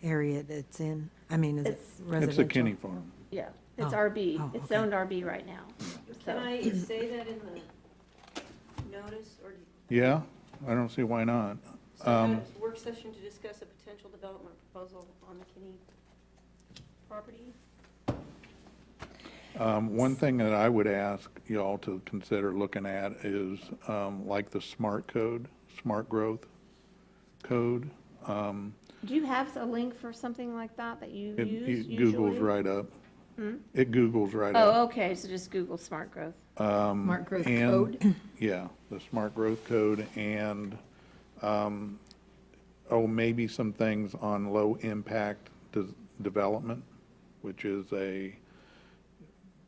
area it's in? I mean, is it It's- residential? It's a Kinney Farm. Yeah, it's Oh, RB. oh, It's okay. zoned RB right now. Can So, I say that in the notice, or do Yeah, I don't see why not. work session to discuss a potential development proposal on the Kinney property? One thing that I would ask y'all to consider looking at is, like the smart growth code. do you have a link for something like that you It use Googles usually? right up. It Googles right Oh, up. okay, so just Google smart growth. Smart growth and- code. Yeah, the smart growth code and, maybe some things on low impact development, which is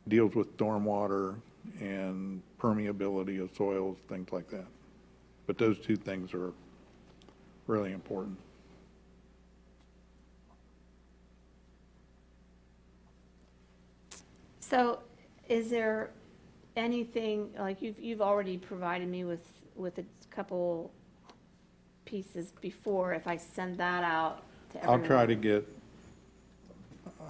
deals with stormwater and permeability of soils, things like that. But those two things are really important. So is there anything, like you've already provided me with a couple pieces before, if I send that out to everyone?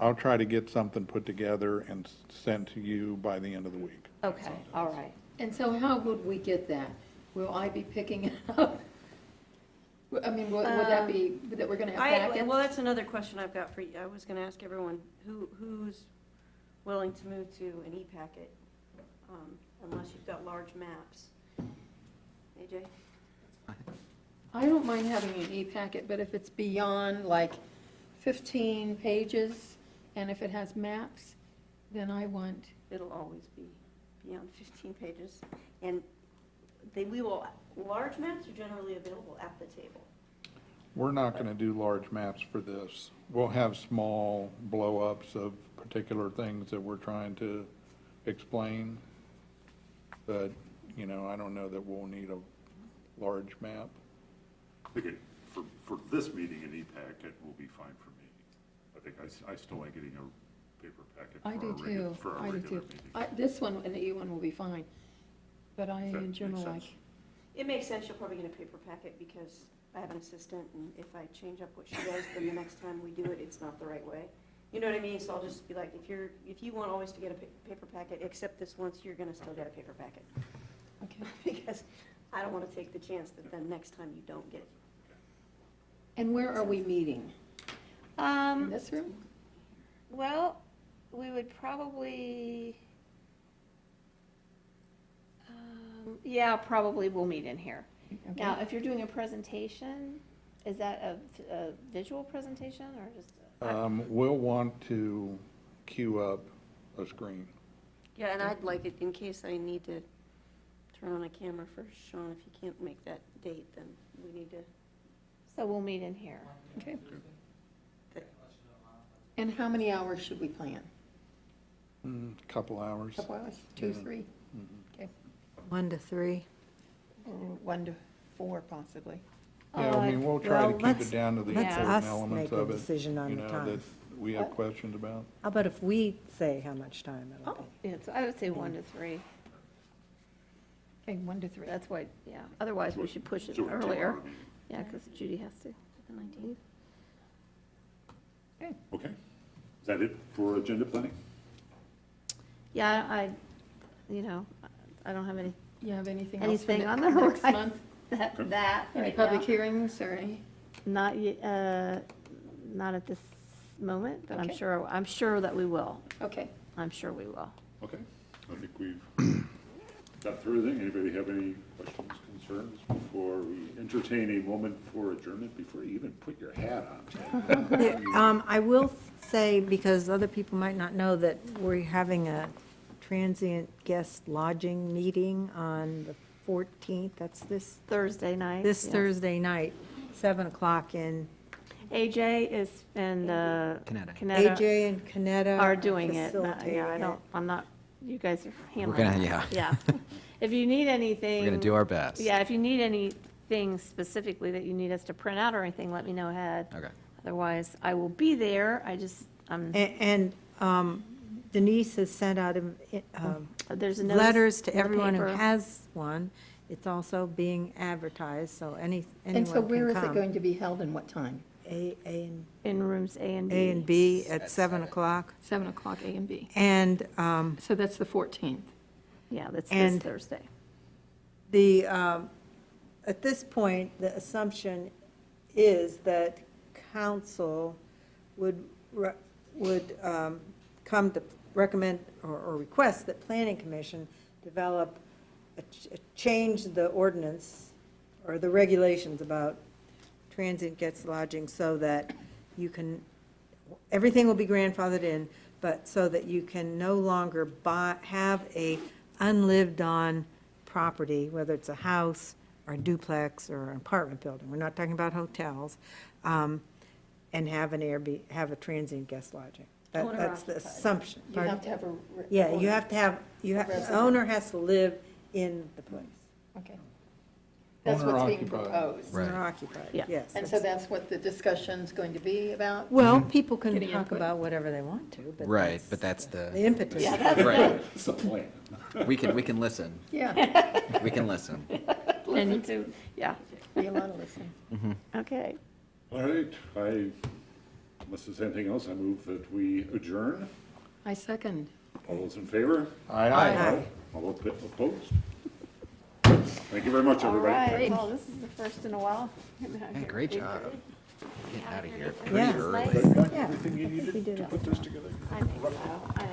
I'll try to get something put together and sent to you by the end of the week. Okay, all right. And so how would we get that? Will I be picking it up? I mean, would that be, that we're gonna have packets? Well, that's another question I've got for you. I was gonna ask everyone, who's willing to move to an e-packet, unless you've got large maps? AJ? I don't mind having an e-packet, but if it's beyond like 15 pages, and if it has maps, then I want, It'll always be beyond 15 pages. And large maps are generally available at the table. We're not gonna do large maps for this. We'll have small blow-ups of particular things that we're trying to explain. But, I don't know that we'll need a large map. I think for this meeting, an e-packet will be fine for me. I think I still like getting a paper packet I do too, for our I do regular too. meeting. This one and the E1 will be fine, but I That in general makes like, sense. It makes sense, you'll probably get a paper packet because I have an assistant, and if I change up what she does, then the next time we do it, it's not the right way. You know what I mean? So I'll just be like, if you want always to get a paper packet, except this once, you're gonna still get a paper packet. okay. Because I don't wanna take the chance that then next time you don't get it. And where are we meeting? In this room? Well, we would probably, probably we'll meet in here. Okay. Now, if you're doing a presentation, is that a visual presentation or just? We'll want to queue up a screen. Yeah, and I'd like it, in case I need to turn on a camera for Sean, if he can't make that date, then we need to. So we'll meet in here. Okay. And how many hours should we plan? Couple hours. Couple hours, 2, 3? Okay. 1 to 3. Or 1 to 4 possibly. Yeah, I mean, we'll try to Well, keep let's- it down to the let's important us elements make a of it, decision on you the know, time. that we have questions about. How about if we say how much time it'll Oh, be? yeah, so I would say 1 to 3. Okay, 1 to 3. That's why, yeah, otherwise we should push it So tomorrow, earlier. I mean. Yeah, because Judy has to leave. Okay. Is that it for agenda planning? Yeah, I don't have You have anything else for anything on the next horizon. month? That Any right public now. hearings or any? Not not at this moment, but Okay. I'm sure that we will. Okay. I'm sure we will. Okay. I think we've got through everything. Anybody have any questions, concerns before we entertain a moment for adjournment, before you even put your hat on? I will say, because other people might not know, that we're having a transient guest lodging meeting on the 14th. That's this Thursday night. this yes. Thursday night, 7 o'clock in, AJ is, and Canetta. AJ and Canetta are doing it. facilitating Yeah, it. I'm not, you guys are handling gonna- it. yeah. Yeah. If you need anything. We're gonna do our best. Yeah, if you need anything specifically that you need us to print out or anything, let me know ahead. Okay. Otherwise, I will be there. And Denise has sent out There's a notice letters to in the everyone who paper. has one. It's also being advertised, so anyone And so can where is it come. going to be held and what time? In rooms A and B. A and B At at 7 7. o'clock. 7 o'clock A and B. And So that's the 14th. Yeah, that's this And- Thursday. the, at this point, the assumption is that council would come to recommend or request that planning commission develop, change the ordinance or the regulations about transient guest lodging so that you can, everything will be grandfathered in, but so that you can no longer have a unlived-on property, whether it's a house or a duplex or an apartment building, we're not talking about hotels, and have an Airbnb, have a transient guest lodging. That's the assumption. You have to have a. Yeah, you have to have, the owner has to live in the place. Okay. That's Owner what's being occupied. proposed. Right. Owner occupied, Yeah. yes. And so that's what the discussion's going to be about? Well, people can Getting talk input. about whatever they want to, but Right, but that's the the, impetus. right. It's a plan. We can listen. Yeah, We can listen. Listen to, yeah, be a lot of listening. okay. All right, unless there's anything else, I move that we adjourn. I second. All those in favor? Aye. All opposed? Thank you very much, All everybody. right, well, this is the first in a while. Hey, great job. Getting out of here Yeah. pretty early. Everybody got Yeah. everything you needed to put this together? I think so.